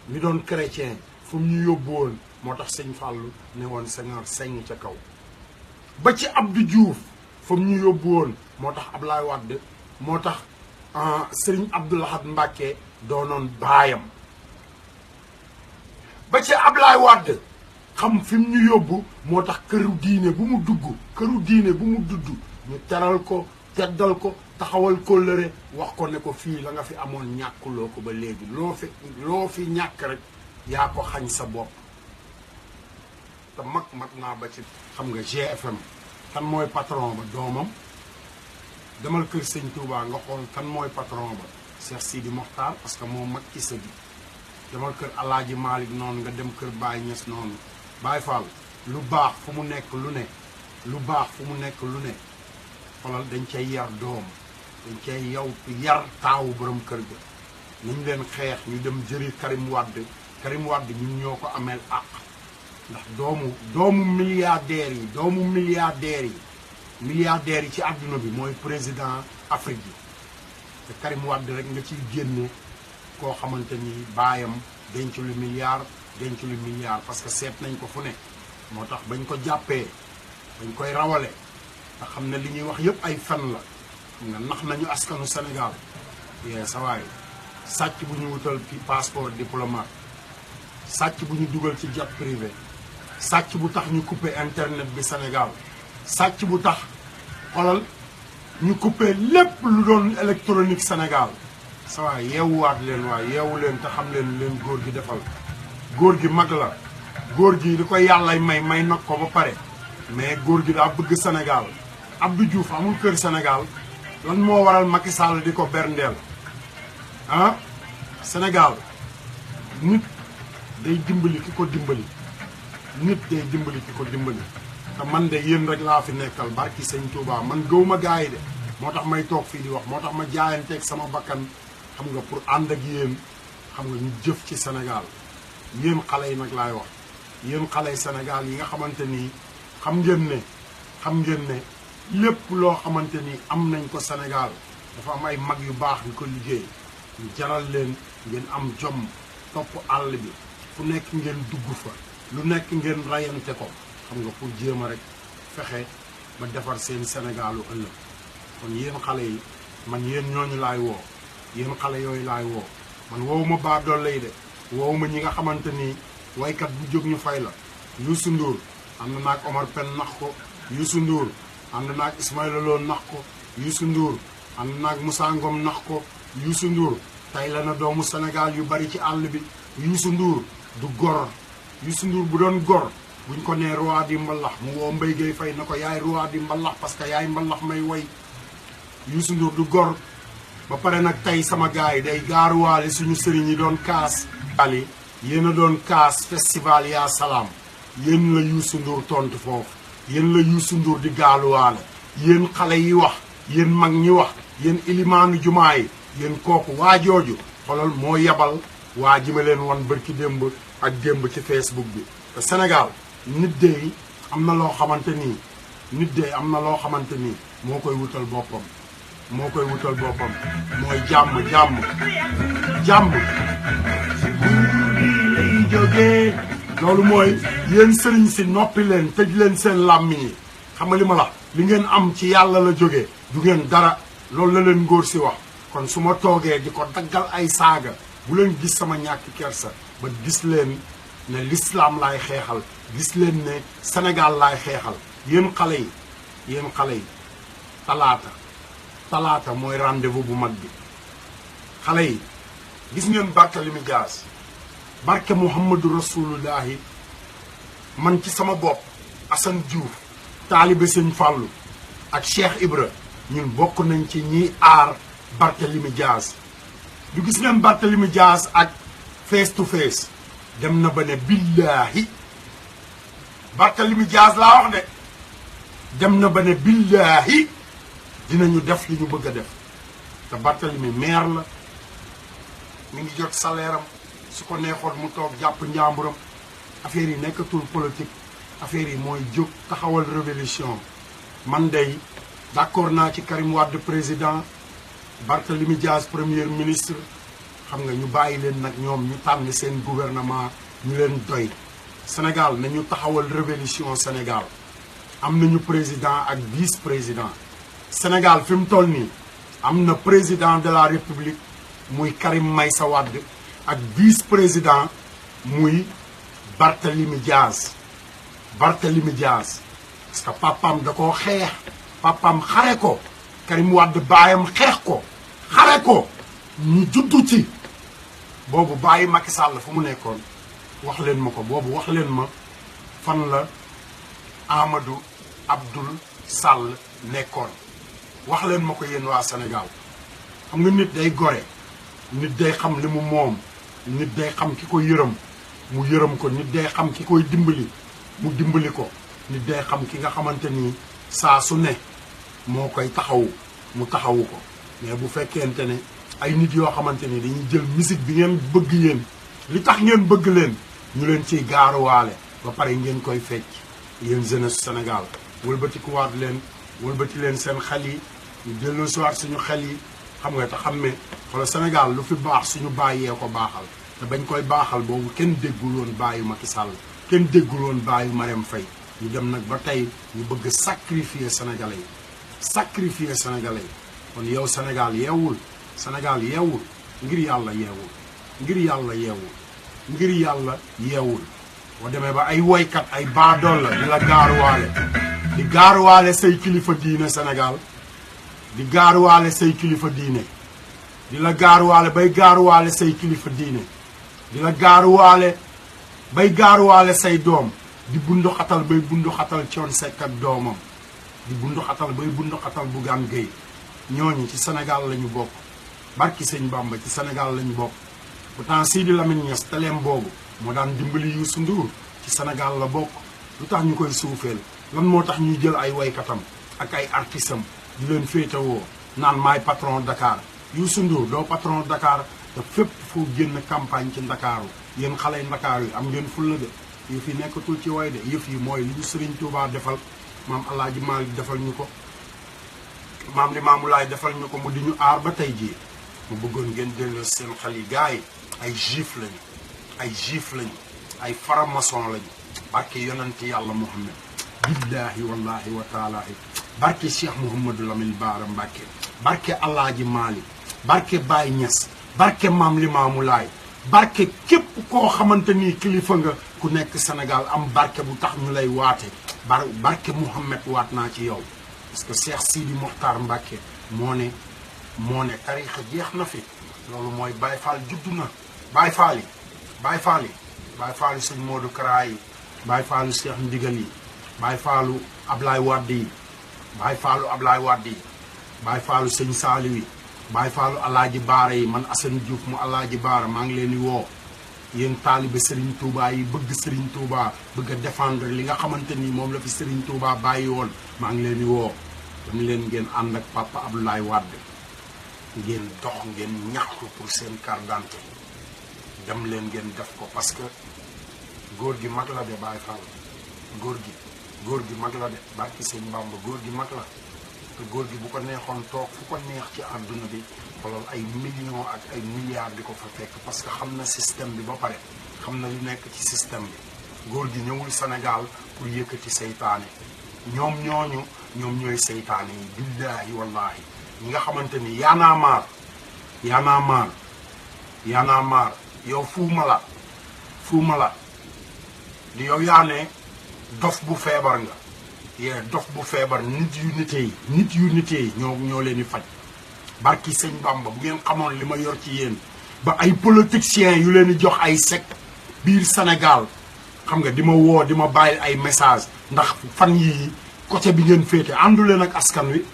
mi doon chrétien fu mu ñu yóbbu woon moo tax sëñ Fallou ne woon Senghor seng ca kaw ba ci Abdou Diouf fu mu ñu yóbbu woon moo tax Ablaye Wade moo tax Serigne Abdou Lahad Mbacké doonoon baayam ba ci Ablaye Wade xam fi mu ñu yóbbu moo tax këru diine bu mu dudd ñu teral ko teddal ko taxawal kóllëre wax ko ne ko fii la nga fi amoon ñàkkuloo ko ba léegi loo fi ñàkk rek yaa ko xañ sa bopp te mag naa ba ci xam nga GFM kan mooy patron ba doomam demal kër sëñ Touba nga xool kan mooy patron ba Cheikh Sidi Mokhtar parce que moo mag ci sëgi demal kër Alaaji Malick noonu nga dem kër Baye Niass noonu Baye Fall lu baax fu mu nekk lu ne xoolal dañ cay yar doom dañ cay yar taawu borom kër ga nañ leen xeex ñu dem jëri Karim Wade ñun ñoo ko ameel àq ndax doomu milliardaires yi ci àdduna bi mooy président Afrique yi te Karim Wade rek nga ciy génne koo xamante ni baayam denc lu milliard parce que seet nañ ko fu ne moo tax bañ ko jàppee dañ koy rawale nga xam ne li ñuy wax yëpp ay fen la nga nax nañu askanu Sénégal sa waay sàcc bu ñu wutal ci passeport diplomate sàcc bu ñu dugal ci jet privé sàcc bu tax ñu coupé internet bi Sénégal sàcc bu tax xoolal ñu coupé lépp lu doon électronique Sénégal sa waay yeewuwaat leen yeewu leen te xam leen góor gi defal góor gi mag la góor gi di ko yàllay may nag ko ba pare mais góor gi daa bëgg Sénégal Abdou Diouf amul kër Sénégal lan moo waral Macky Sall di ko berndeel Sénégal nit day dimbali ki ko dimbali te man de yéen rek laa fi nekkal barki sëñ Touba man gëwuma gars yi de moo tax may toog fii di wax moo tax ma jaayanteeg sama bakkan xam nga pour ànd ak yéen xam nga ñu jëf ci Sénégal yéen xale yi nag laay wax yéen xale yi Sénégal yi nga xamante ni xam ngeen ne lépp loo xamante ni am nañ ko Sénégal dafa am ay mag yu baax yu ko liggéey ñu jaral leen ngeen am jom topp àll bi fu nekk ngeen dugg fa lu nekk ngeen rayante ko xam nga pour jéem a rek fexe ba defar seen Sénégalu ëllëg kon yéen xale yi man yéen ñooñu laay woo yéen xale yooyu laay woo man woowuma baa doole de woowuma ñi nga xamante ni waykat bu jóg ñu fay la Youssou Ndour ànd naag Omar Pène nax ko Youssou Ndour ànd naag Ismaïla Lo nax ko Youssou Ndour ànd naag Moussa Ngom nax ko Youssou Ndour tey la na doomu Sénégal yu bari ci àll bi Youssou Ndour du gor Youssou Ndour bu doon gor buñ ko nee roi di mbalax mu woo Mbaye Gueye Faye na ko yaay roi di mbalax parce que yaay mbalax may woy Youssou Ndour du gor ba pare nag tey sama gars yi day gaaruwaale suñu sëriñ yi doon kaas ali yéen a doon kaas festival yaa salaam yéen la Youssou Ndour tontu foofu yéen la Youssou Ndour di gaaluwaale yéen xale yi wax yéen mag ñi wax yéen ilimaanu jumaa yi yéen kooku waa jooju xoolal moo yebal waa ji ma leen wan bërki démb ak démb ci Facebook bi te Sénégal nit de am na loo xamante nii moo koy wutal boppam mooy jàmm lay jógee loolu mooy yéen sëriñ si noppi leen tëj leen seen làmmiñ yi xam nga li ma la li ngeen am ci yàlla la jógee du ngeen dara loolu la leen ngóor si wax. kon su ma toogee di ko daggal ay saaga bu leen gis sama ñàkk kersa ba gis leen ne l'islam laay xeexal, gis leen ne Sénégal laay xeexal. yéen xale yi talaata mooy rendez-vous bu mag bi. xale yi gis ngeen Barthélémy Dias barke Muhammadu Rasulullahi man ci sama bopp Assane Diouf taalibe Sëñ Fàllu ak Cheikh Ibra ñun bokk nañ ci ñiy aar Barthélémy Dias. du gis ngeen Barthélémy Dias ak face to face dem na ba ne billaahi Barthélémy Dias laa wax de dem na ba ne billaahi dinañu def li ñu bëgg a def. te Barthélémy maire la mi ngi jot salaire am su ko neexoon mu toog jàpp njàmburam. affaire yi nekkatul politique, affaire yi mooy jóg taxawal révolution. man day d'accord naa ci Karim Wade président, Barthélémy Dias premier ministre. xam nga ñu bàyyi leen nag ñoom ñu tànn seen gouvernement ñu leen doy. Sénégal nañu taxawal révolution Sénégal. am nañu président ak vice président. Sénégal fi mu toll nii am na président de la république muy Karim Meïssa Wade ak vice président muy Barthélémy Dias. Barthélémy Dias parce que papaam da koo xeex, papaam xare ko, Karim Wade baayam xeex ko xare ko ñu juddu ci. boobu bàyyi Macky Sall fu mu nekkoon wax leen ma ko, boobu wax leen ma fan la Amadou Abdoul Sall nekkoon. wax leen ma ko yéen waa Sénégal. xam nga nit day gore, nit day xam li mu moom, nit day xam ki ko yërëm mu yërëm ko, nit day xam ki koy dimbali mu dimbali ko, nit day xam ki nga xamante ni saa su ne moo koy taxawu mu taxawu ko. mais bu fekkente ne ay nit yoo xamante ni dañuy jël musique bi ngeen bëgg yéen, li tax ngeen bëgg leen, ñu leen ciy gaaruwaale ba pare ngeen koy fecc. yéen jeunesse Sénégal wëlbatikuwaat leen, wëlbati leen seen xel yi, ñu delloo si waat suñu xel yi. xam nga te xam ne xoolal Sénégal lu fi baax suñu bàyyee ko baaxal, te bañ koy baaxal boobu kenn déggul woon bàyyu Macky Sall, kenn déggul woon bàyyu Marème Faye. ñu dem nag ba tey ñu bëgg sacrifier Sénégalais yi, sacrifier Sénégalais yi. kon yow Sénégal yeewul, Sénégal yeewul, ngir yàlla yeewul, ngir yàlla yeewul, ngir yàlla yeewul. boo demee ba ay woykat ay baadool la di la gaaruwaale, di gaaruwaale say kilifa diine Sénégal, di gaaruwaale say kilifa diine, di la gaaruwaale bay gaaruwaale say kilifa diine, di la gaaruwaale bay gaaruwaale say doom, di bundu xatal bay bundu xatal Thione Seck ak doomam, di bundu xatal bay bundu xatal Bougane Gueye. ñooñu ci Sénégal lañu bokk, barki Sëñ Bamba ci Sénégal lañu bokk. pourtant Sidi Lamine Niass teleem boobu moo daan dimbali Youssou Ndour, ci Sénégal la bokk. lu tax ñu koy suufeel? lan moo tax ñuy jël ay waykatam ak ay artistam di leen féetewoo naan maay patron Dakar? Youssou Ndour doo patron Dakar, te fépp foo génn campagne ci Ndakaaru. yéen xale yu Ndakaar yi am ngeen fulla de. yëf yi nekkatul ci way de, yëf yi mooy li ñu Serigne Touba defal, maam Alaaji Maalik defal ñu ko, maam Limaamu Laay defal ñu ko, mu di ñu aar ba tey jii. mu bëggoon ngeen delloo seen xel yi. gars yi ay juif lañu, ay juif lañu, ay faramason lañu. barke yonent yàlla Muhammad, billaahi wallahi wa taalaahi, barke Cheikh Mouhamadou Lamine Bara Mbacké, barke Alaaji Maalik, barke Baye Niass, barke maam Limaamu Laay, barke képp koo xamante ni kilifa nga ku nekk Sénégal am barke bu tax ñu lay waate. barke Mouhamed waat naa ci yow. parce que Cheikh Sidi Mokhtar Mbacké moo ne tariixa jeex na fi. loolu mooy Baye Fall juddu na. Baye Fall yi sëñ Modou Kara yi, Baye Fallu Cheikh Ndigal yi, Baye Fallu Ablaye Wade yi, Baye Fallu sëñ Saliou yi, Baye Fallu Alaaji Baara yi. man Assane Diouf mu Alaaji Baara maa ngi leen di woo. yéen taalibe Serigne Touba yi bëgg Serigne Touba, bëgg a défendre li nga xamante ni moom la fi Serigne Touba bàyyi woon, maa ngi leen di woo. dañu leen ngeen ànd ak Papa Abdoulaye Wade, ngeen dox, ngeen ñaxtu pour seen carte d'identité. dem leen ngeen def ko, parce que góor gi mag la de Baye Fall. góor gi mag la de barki Sëñ Bamba, góor gi mag la. te góor gi bu ko neexoon toog fu ko neex ci àdduna bi, xoolal ay millions ak ay milliards di ko fa fekk, parce que xam na système bi ba pare, xam na li nekk ci système bi. góor gi ñëwul Sénégal pour yëkkati seytaane. ñoom ñooy seytaane yi, billaahi wallaahi. ñi nga xamante ni yaanaa maar yow Fou Malade di yow yaa ne dof bu feebar nga dof bu feebar nit yu nite yi ñoo leen di faj barki sëñ Bamba bu ngeen xamoon li ma yor ci yéen ba ay politiciens yu leen di jox ay sec biir Sénégal xam nga di ma woo di ma bàyyi ay message ndax fan yii côté bi ngeen féete àndu leen ak askan wi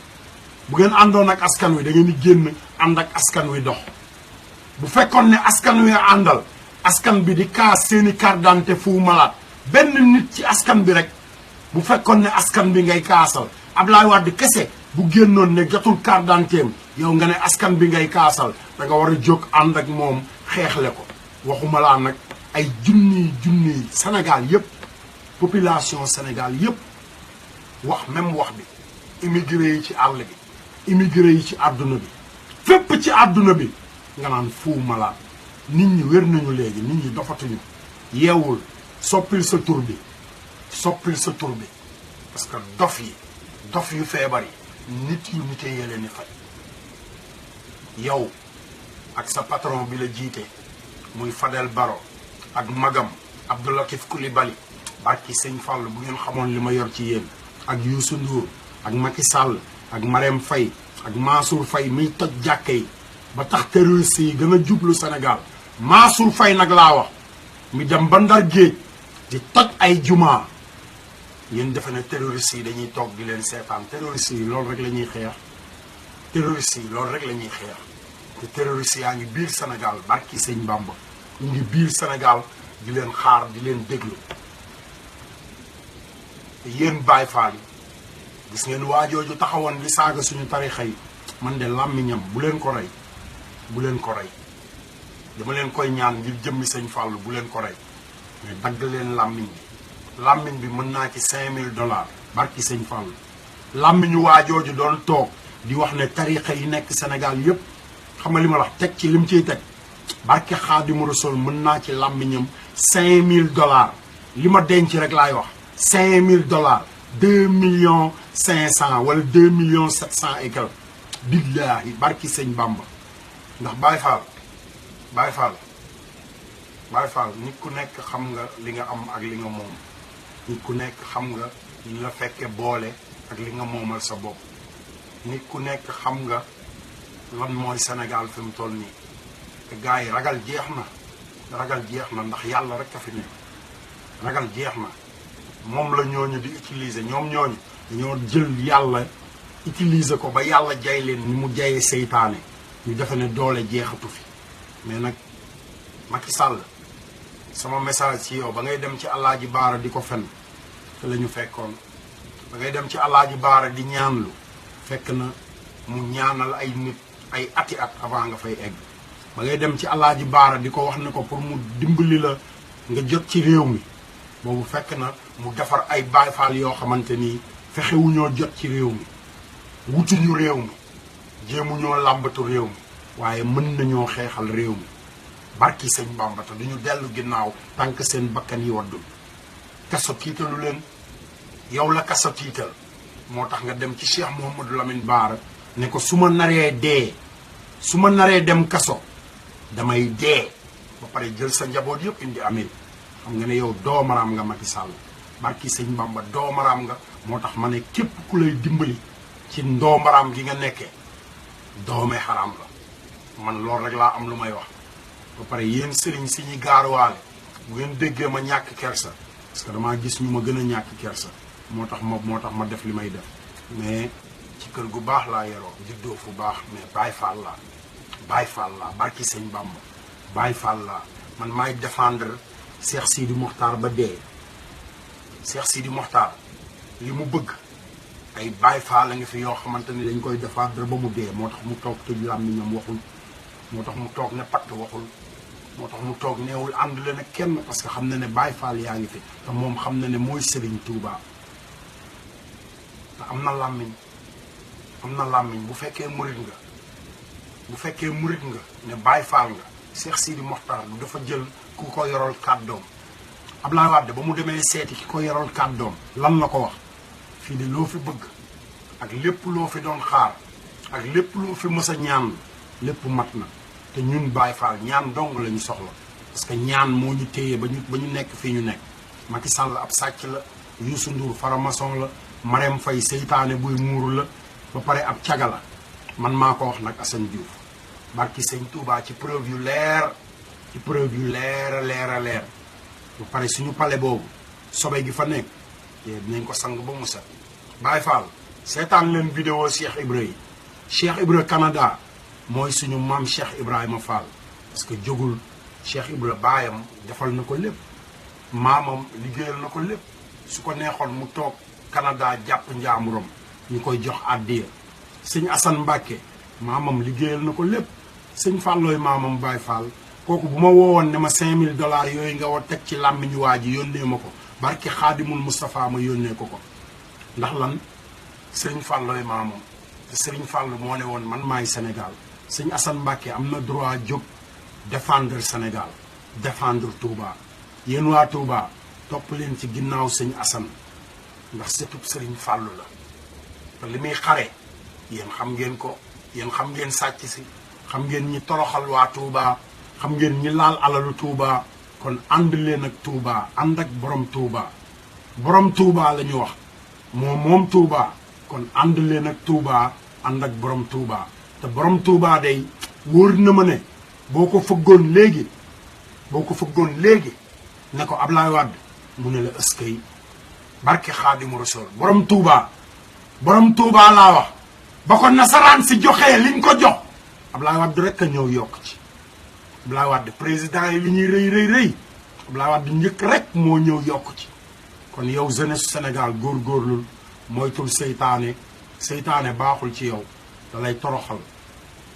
bu ngeen àndoon ak askan wi da ngeen di génn ànd ak askan wi dox bu fekkoon ne askan wi àndal askan bi di kaas seeni carte d'identité Fou Malade benn nit ci askan bi rek bu fekkoon ne askan bi ngay kaasal Abdoulaye Wade kese bu génnoon ne jotul carte d'identité yow nga ne askan bi ngay kaasal da nga war a jóg ànd ak moom xeexle ko waxuma laa nag ay junniy Sénégal yëpp population Sénégal yëpp wax même wax bi immigré yi ci àll bi immigré yi ci àdduna bi fépp ci àdduna bi nga naan Fou Malade nit ñi wér nañu léegi nit ñi dofatuñu yeewul soppil sa tur bi parce que dof yu feebar yi nit yu nite yee leen di faj yow ak sa patron bi la jiite muy Fadel Baro ak magam Abdoulatif Coulibaly barki sëñ Fall bu ngeen xamoon li ma yor ci yéen ak Youssou Ndour ak Macky Sall ak Marème Faye ak Mansour Faye miy toj jàkke yi ba tax terroriste yi gën a jublu Sénégal Mansour Faye nag laa wax mi dem ba Ndar géej di toj ay jumaa yéen defe ne terroriste yi dañuy toog di leen seetaan terroriste yi loolu rek la ñuy xeex te terroriste yaa ngi biir Sénégal barki sëñ Bamba ñu ngi biir Sénégal di leen xaar di leen déglu te yéen Baye Fall yi gis ngeen waajooju taxawoon di saaga suñu tarixa yi man de làmmiñam bu leen ko rey dama leen koy ñaan ngir jëmmi sëñ Fall bu leen ko rey mais dagg leen làmmiñ bi mën naa ci $5000 barki sëñ Fall làmmiñu waajooju doon toog di wax ne tarixa yi nekk Sénégal yépp xam nga li ma wax teg ci lim ciy teg barki Xaadimu Rasuul mën naa ci làmmiñam $5000 li ma denc rek laay wax $5000 2,500,000 wala 2,700,000 et quelque billaahi barki sëñ Bamba ndax Baye Fall nit ku nekk xam nga li nga am ak li nga moom nit ku nekk xam nga li la fekke boole ak li nga moomal sa bopp nit ku nekk xam nga lan mooy Sénégal fi mu toll nii te gars yi ragal jeex na ndax yàlla rek a fi nekk ragal jeex na moom la ñooñu di utiliser ñoom ñooñu dañoo jël yàlla utiliser ko ba yàlla jay leen ni mu jayee seytaane ñu defe ne doole jeexatu fi mais nag Macky Sall sama message ci yow ba ngay dem ci Alaaji Baara di ko fen te la ñu fekkoon ba ngay dem ci Alaaji Baara di ñaanlu fekk na mu ñaanal ay nit ay ati at avant nga fay egg ba ngay dem ci Alaaji Baara di ko wax ne ko pour mu dimbali la nga jot ci réew mi boobu fekk na mu defar ay Baay Faal yoo xamante ni fexewuñoo jot ci réew mi wutuñu réew mi jéemuñoo làmbatu réew mi waaye mën nañoo xeexal réew mi barki sëñ Bamba te duñu dellu ginnaaw tànk seen bakkan yi waddul kaso tiitalu leen yow la kaso tiital moo tax nga dem ci Cheikh Mouhamadou Lamine Bara ne ko su ma naree dem kaso damay dee ba pare jël sa njaboot yëpp indi Amérique xam nga ne yow doomaraam nga Macky Sall barki sëñ Bamba doomaraam nga moo tax ma ne képp ku lay dimbali ci ndoomaraam gi nga nekkee doome xaraam la man loolu rek laa am lu may wax ba pare yéen sëriñ si ñi gaaruwaale bu ngeen déggee ma ñàkk kersa parce que damaa gis ñu ma gën a ñàkk kersa moo tax ma def li may def mais ci kër gu baax laa yeroo juddoo fu baax mais Baye Fall laa barki sëñ Bamba Baye Fall laa man maay défendre Cheikh Sidi Mokhtar ba dee Cheikh Sidi Mokhtar li mu bëgg ay Baye Fall la nga fi yoo xamante ni dañ koy défendre ba mu dee moo tax mu toog tëj làmmiñam waxul moo tax mu toog ne patt waxul moo tax mu toog neewul ànd leen ak kenn parce que xam na ne Baye Fall yaa ngi fi te moom xam na ne mooy Serigne Touba te am na làmmiñ bu fekkee murit nga ne Baye Fall nga Cheikh Sidi Mokhtar du dafa jël ku ko yorol kàddoom Abdoulaye Wade ba mu demee seeti ki ko yorol kàddoom lan la ko wax fii de loo fi bëgg ak lépp loo fi doon xaar ak lépp lu fi mës a ñaan lépp mat na te ñun Baye Fall ñaan dong lañu soxla parce que ñaan moo ñu téye ba ñu nekk fii ñu nekk. Macky Sall ab sàcc la Youssou Ndour faramason la Marème Faye seytaane buy muuru la ba pare ab caga la man maa ko wax nag Assane Diouf barki sëñ Touba ci preuve yu leer a leer ba pare suñu pale boobu sobe gi fa nekk dinañ ko sang ba mu set. Baye Fall seetaan leen vidéo Cheikh Ibra yi Cheikh Ibra Canada mooy suñu maam Cheikh Ibrahima Fall parce que jógul Cheikh Ibra baayam defal na ko lépp maamam liggéeyal na ko lépp su ko neexoon mu toog Canada jàpp njaamuram ñu koy jox àddiya sëñ Assane Mbacke maamam liggéeyal na ko lépp sëñ Fallooy maamam Baye Fall kooku bu ma woowoon ne ma $5000 yooyu nga war teg ci làmmiñu waa ji yónnee ma ko barki Xaadimul Moustapha ma yónnee ko ndax lan sëñ Fallooy maamam te sëriñ Fall moo ne woon man maay Sénégal sëñ Assane Mbacke am na droit jóg défendre Sénégal défendre Touba. yéen waa Touba topp leen ci ginnaaw sëñ Assane ndax setub sëriñ Fàllu la te li muy xare yéen xam ngeen ko yéen xam ngeen sàcc si xam ngeen ñi toroxal waa Touba xam ngeen ñi laal alalu Touba kon ànd leen ak Touba ànd ak borom Touba la ñu wax moom Touba kon ànd leen ak Touba ànd ak borom Touba te borom Touba day wóor na ma ne boo ko fëggoon léegi ne ko Ablaye Wade mu ne la ëskay barke Xaadimu Rasuul borom Touba laa wax ba ko nasaraan si joxee liñ ko jox Ablaye Wade rek a ñëw yokk ci Ablaye Wade président yi li ñuy rëy Ablaye Wade njëkk rek moo ñëw yokk ci kon yow jeunesse Sénégal góorgóorlul moytul seytaane baaxul ci yow da lay toroxal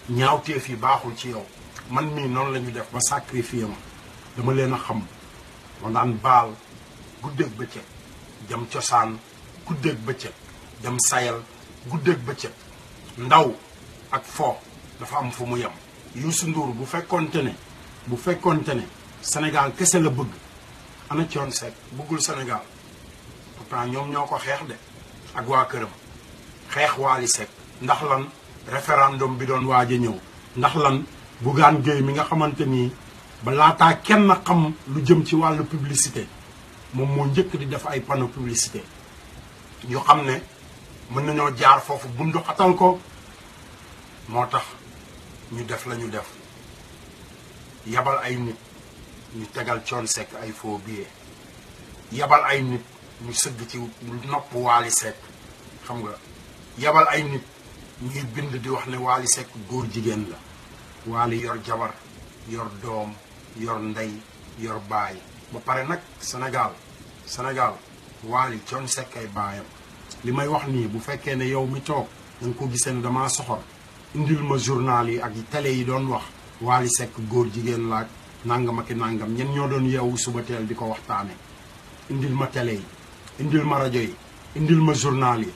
ñaawteef yi baaxul ci yow man mii noonu la ñu def ba sacrifié ma dama leen a xam ma daan baal guddeeg bëccëg dem cosaan guddeeg bëccëg dem sayal guddeeg bëccëg ndaw ak fo dafa am fu mu yem. Youssou Ndour bu fekkonte ne Sénégal kese la bëgg ana Thione Seck bëggul Sénégal pourtant ñoom ñoo ko xeex de ak waa këram xeex Wally Seck ndax lan référendum bi doon waaj a ñëw ndax lan Bougane Gueye mi nga xamante nii ba laataa kenn xam lu jëm ci wàllu publicité moom moo njëkk di def ay panneau publicité yoo xam ne mën nañoo jaar foofu bundu xatal ko moo tax ñu def la ñu def yabal ay nit ñu tegal Thione Seck ay faux billets yabal ay nit ñu sëgg ci nopp Wally Seck xam nga yabal ay nit ñuy bind di wax ne Wally Seck góor jigéen la Wally yor jabar yor doom yor ndey yor baay ba pare nag Sénégal Wally Thione Seck ay baayam li may wax nii bu fekkee ne yow mi toog da nga ko gisee ne damaa soxor indil ma journal yi ak télé yi doon wax Wally Seck góor jigéen laaj nangam ak nangam ñen ñoo doon yeewu suba teel di ko waxtaane indil ma télé yi indil ma rajo yi indil ma journal yi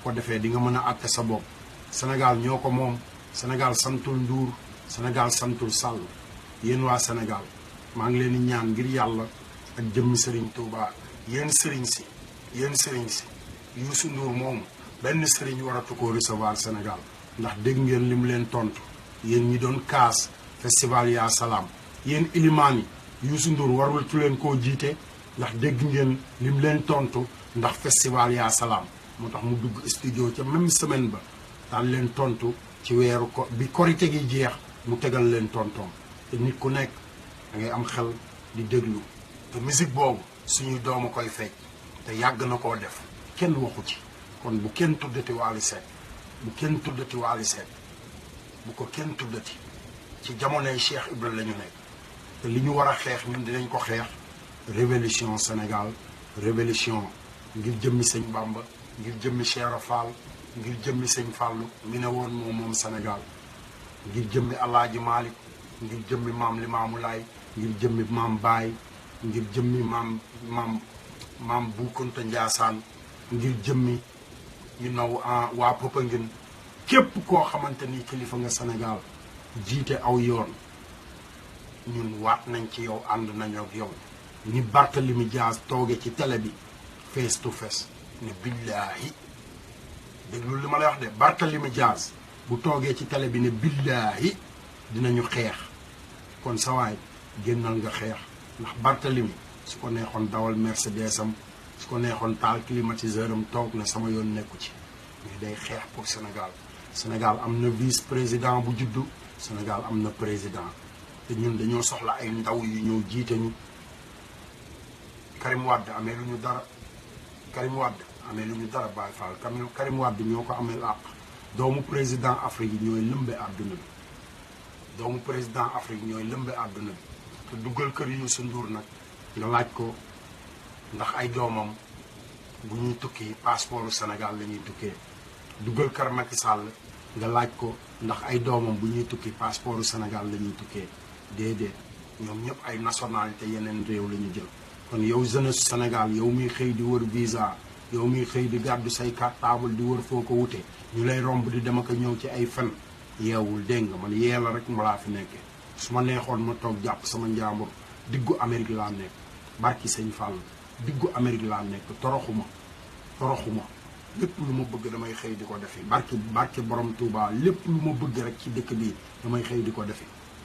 ko defee di nga mën a àtte sa bopp Sénégal ñoo ko moom Sénégal santul Ndour Sénégal santul Sall yéen waa Sénégal maa ngi leen di ñaan ngir yàlla ak jëmmi Serigne Touba yéen Serigne si Youssou Ndour moomu benn Serigne waratu koo recevoir Sénégal ndax dégg ngeen li mu leen tontu yéen ñi doon kaas festival yaa salaam yéen ilimaan yi Youssou Ndour warul tu leen koo jiite ndax dégg ngeen li mu leen tontu ndax festival yaa salaam moo tax mu dugg studio ca même semaine ba daal leen tontu ci weeru ko bi korite gi jeex mu tegal leen tontoom te nit ku nekk da ngay am xel di déglu te musique boobu suñuy dooma koy fecc te yàgg na koo def kenn waxu ci kon bu kenn tuddati Wally Seck bu ko kenn tuddati ci jamonoy Cheikh Ibra la ñu nekk te li ñu war a xeex ñun dinañ ko xeex révolution Sénégal révolution ngir jëmmi sëñ Bamba ngir jëmmi Cheikh Fall ngir jëmmi sëñ Fallu mi ne woon moom Sénégal ngir jëmmi Alaaji Malick ngir jëmmi maam Limaamu Laay ngir jëmmi maam Baay ngir jëmmi maam Bu Kunta Njaasaan ngir jëmmi waa Popenguine képp koo xamante ni kilifa nga Sénégal jiite aw yoon ñun waat nañ ci yow ànd nañoo ak yow ni Barthélemy Dias tooge ci télé bi face to face ne billaahi déglu li ma lay wax de Barthélemy Dias bu toogee ci télé bi ne billaahi dinañu xeex kon sawaay génnal nga xeex ndax Barthélemy su ko neexoon dawal Mercedes am su ko neexoon taal climatiseur am toog ne sama yoon nekku ci mais day xeex pour Sénégal. Sénégal am na vice président bu juddu Sénégal am na président te ñun dañoo soxla ay ndaw yu ñëw jiite ñu. Karim Wade amee lu ñu dara Karim Wade amee lu ñu dara Baye Fall Karim Wade ñoo ko amee àq doomu président Afrique yi ñooy lëmbe àdduna bi doomu président Afrique ñooy lëmbe àdduna bi te duggal kër Youssou Ndour nag nga laaj ko ndax ay doomam bu ñuy tukki passeportu Sénégal la ñuy tukkee duggal kër Macky Sall nga laaj ko ndax ay doomam bu ñuy tukki passeportu Sénégal la ñuy tukkee déedéet ñoom ñëpp ay nationalité yeneen réew la ñu jël. kon yow jeunesse Sénégal yow miy xëy di wër visa yow miy xëy di gàddu say cartable di wër foo ko wute ñu lay romb di dem ak ñëw ci ay fen yeewul dégg nga man yee la rek ma laa fi nekkee su ma neexoon ma toog jàpp sama njàmbur diggu Amérique laa nekk barki sëñ Fall diggu Amérique laa nekk toroxuma lépp lu ma bëgg damay xëy di ko defi barki borom Touba lépp lu ma bëgg rek ci dëkk bi damay xëy di ko defi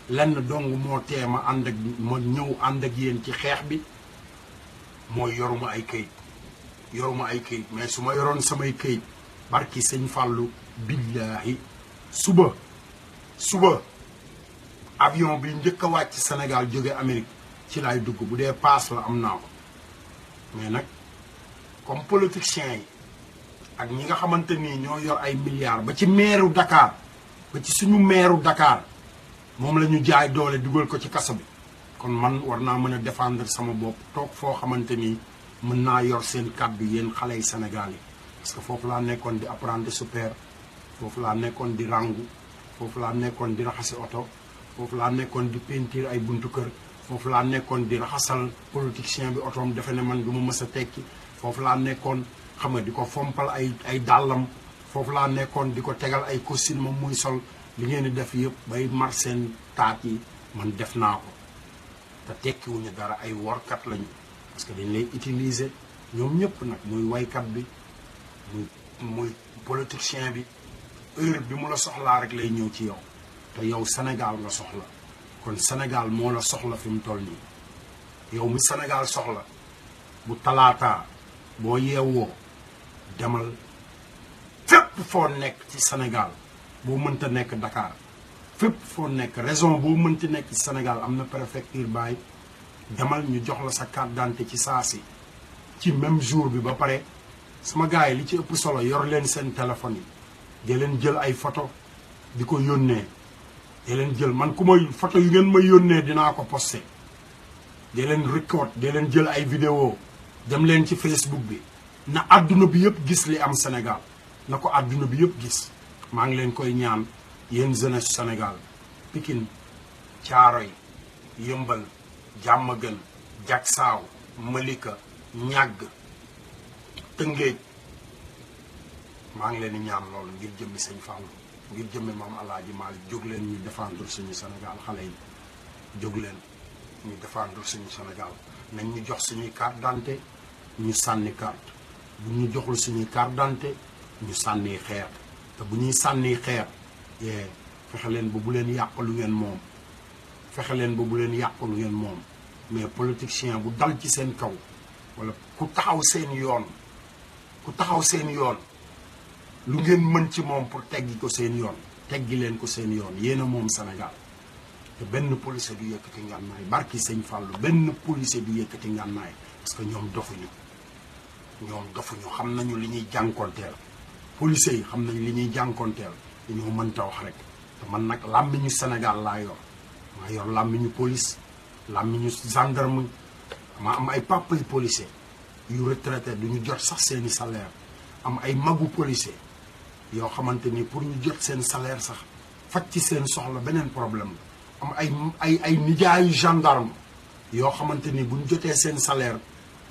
lenn dong moo tee ma ñëw ànd ak yéen ci xeex bi mooy yoruma ay këyit mais su ma yoroon samay këyit barki sëñ Fallou billaahi suba avion bi njëkk a wàcc Sénégal jóge Amérique ci laay dugg bu dee paas la am naa ko mais nag comme politiciens yi ak ñi nga xamante nii ñoo yor ay milliards ba ci meeru Dakar ba ci suñu meeru Dakar moom la ñu jaay doole dugal ko ci kaso bi kon man war naa mën a défendre sama bopp toog foo xamante ni mën naa yor seen kàddu yéen xale yi Sénégal yi parce que foofu laa nekkoon di apprenti super foofu laa nekkoon di rangu foofu laa nekkoon di raxasi oto foofu laa nekkoon di peinture ay buntu kër foofu laa nekkoon di raxasal politicien bi otoom defe ne man du ma mës a tekki foofu laa nekkoon xam nga di ko fompal ay dàllam foofu laa nekkoon di ko tegal ay costume moom muy sol li ngeen di def yëpp bay mar seen taat yi man def naa ko te tekkiwuñu dara ay workat lañu parce que dañ lay utiliser ñoom ñëpp nag muy waykat bi muy politicien bi heure bi mu la soxlaa rek lay ñëw ci yow te yow Sénégal nga soxla kon Sénégal moo la soxla fi mu toll nii yow mi Sénégal soxla bu talaataa boo yeewoo demal fépp foo nekk ci Sénégal boo mënta nekk Dakar fépp foo nekk raison boo mënti nekk ci Sénégal am na préfecture baay demal ñu jox la sa carte d'identité ci saa si ci même jour bi ba pare sama gars yi li ci ëpp solo yor leen seen téléphone yi di leen jël ay photo di ko yónnee di leen jël man ku may photo yu ngeen may yónnee dinaa ko posté di leen record di leen jël ay vidéo dem leen ci Facebook bi na àdduna bi yëpp gis li am Sénégal na ko àdduna bi yëpp gis maa ngi leen koy ñaan yéen jeunesse Sénégal Pikine Thiaroye Yëmbal Diamaguène Diacksao Malika Niague Tëngéej maa ngi leen di ñaan loolu ngir jëmmi sëñ Fallou ngir jëmmi maam Alaaji Maalik jóg leen ñu défendre suñu Sénégal xale yi jóg leen ñu défendre suñu Sénégal nañ ñu jox suñuy carte d'identité ñu sànni carte bu ñu joxul suñuy carte d'identité ñu sànni xeer te bu ñuy sànni xeer fexe leen ba bu leen yàq lu ngeen moom fexe leen ba bu leen yàq lu ngeen moom mais politicien bu dal ci seen kaw wala ku taxaw seen yoon lu ngeen mën ci moom pour teggi ko seen yoon teggi leen ko seen yoon yéen a moom Sénégal te benn policier du yëkkati ngànnaay barki sëñ Fallou benn policier du yëkkati ngànnaay parce que ñoom dofuñu xam nañu li ñuy jànkonteel policiers yi xam nañu li ñuy jànkonteel dañoo mënta wax rek te man nag làmmiñu Sénégal laa yor làmmiñu police làmmiñu gendarme maa am ay papa yu policier yu retraité duñu jot sax seeni salaire am ay magu policier yoo xamante ni pour ñu jot seen salaire sax faj ci seen soxla beneen problème la am ay nijaayu gendarme yoo xamante ni buñ jotee seen salaire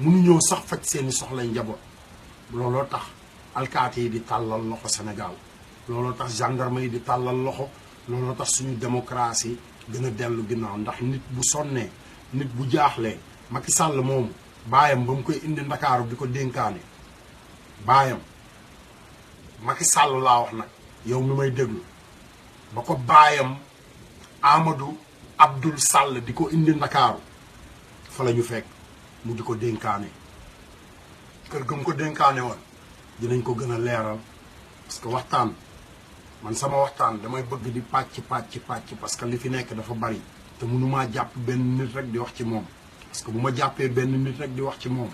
mënuñoo sax faj seeni soxlay njaboot looloo tax alkaati yi di tàllal loxo Sénégal looloo tax gendarme yi di tàllal loxo looloo tax suñu démocratie gën a dellu ginnaaw ndax nit bu sonnee nit bu jaaxlee Macky Sall moomu baayam ba mu koy indi Ndakaaru di ko dénkaane baayam Macky Sall laa wax nag yow mi may déglu ba ko baayam Amadou Abdoul Sall di ko indi Ndakaaru fa la ñu fekk mu di ko dénkaane kër gëm ko dénkaane woon dinañ ko gën a leeral parce que waxtaan man sama waxtaan damay bëgg di pàcc parce que li fi nekk dafa bari te mënumaa jàpp benn nit rek di wax ci moom parce que bu ma jàppee benn nit rek di wax ci moom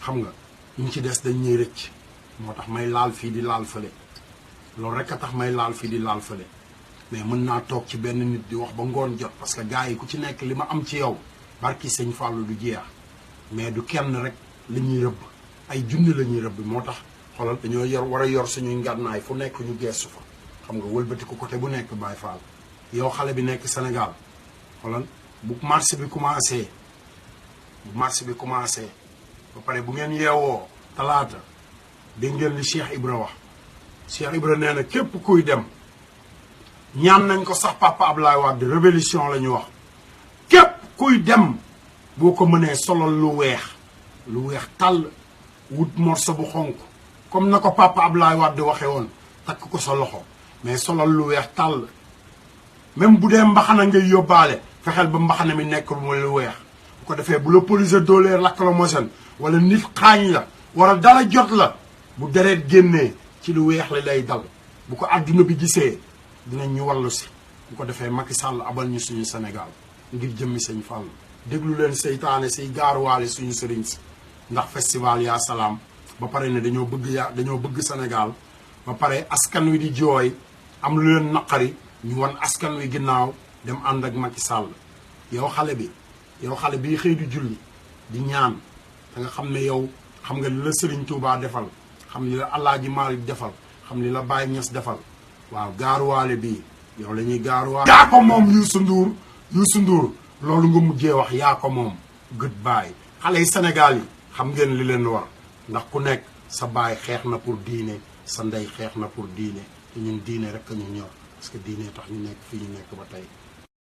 xam nga ñu ci des dañ ñuy rëcc moo tax may laal fii di laal fële loolu rek a tax may laal fii di laal fële mais mën naa toog ci benn nit di wax ba ngoon jot parce que gars yi ku ci nekk li ma am ci yow barki sëñ Fallou du jeex mais du kenn rek la ñuy rëbb ay junni la ñuy rëbb moo tax xoolal dañoo war a yor suñuy ngànnaay fu nekk ñu geesu fa xam nga wëlbati ko côté bu nekk Baye Fall yow xale bi nekk Sénégal xoolal bu marché bi commencé ba pare bu ngeen yeewoo talaata dégg ngeen li Cheikh Ibra wax Cheikh Ibra nee na képp kuy dem ñaan nañ ko sax papa Ablaye Wade révolution la ñu wax képp kuy dem boo ko mënee solal lu weex tàll wut morso bu xonk comme na ko papa Ablaye Wade waxee woon takk ko sa loxo mais solal lu weex tàll même bu dee mbaxana ngay yóbbaale fexeel ba mbaxana mi nekk lu weex bu ko defee bu la police doolee lacrymogène wala nit xaañ la wala dara jot la bu deret génnee ci lu weex la lay dal bu ko àdduna bi gisee dinañ ñu wallu si bu ko defee Macky Sall abal ñu suñu Sénégal ngir jëmmi sëñ Fall déglu leen seytaane siy gaaruwaale suñu sëriñ si ndax festival yaa salaam ba pare ne dañoo bëgg Sénégal ba pare askan wi di jooy am lu leen naqari ñu wan askan wi ginnaaw dem ànd ak Macky Sall yow xale bi xëy di julli di ñaan da nga xam ne yow xam nga li la Serigne Touba defal xam li la Alaaji Maalik defal xam li la Baye Niass defal waaw gaaruwaale bii yow la ñuy gaaruwaale yaa ko moom Youssou Ndour loolu nga mujjee wax yaa ko moom goodbye xale yi Sénégal yi xam ngeen li leen war ndax ku nekk sa baay xeex na pour diine sa ndey xeex na pour diine te ñun diine rek a ñu ñor parce que diine tax ñu nekk fii ñu nekk ba tey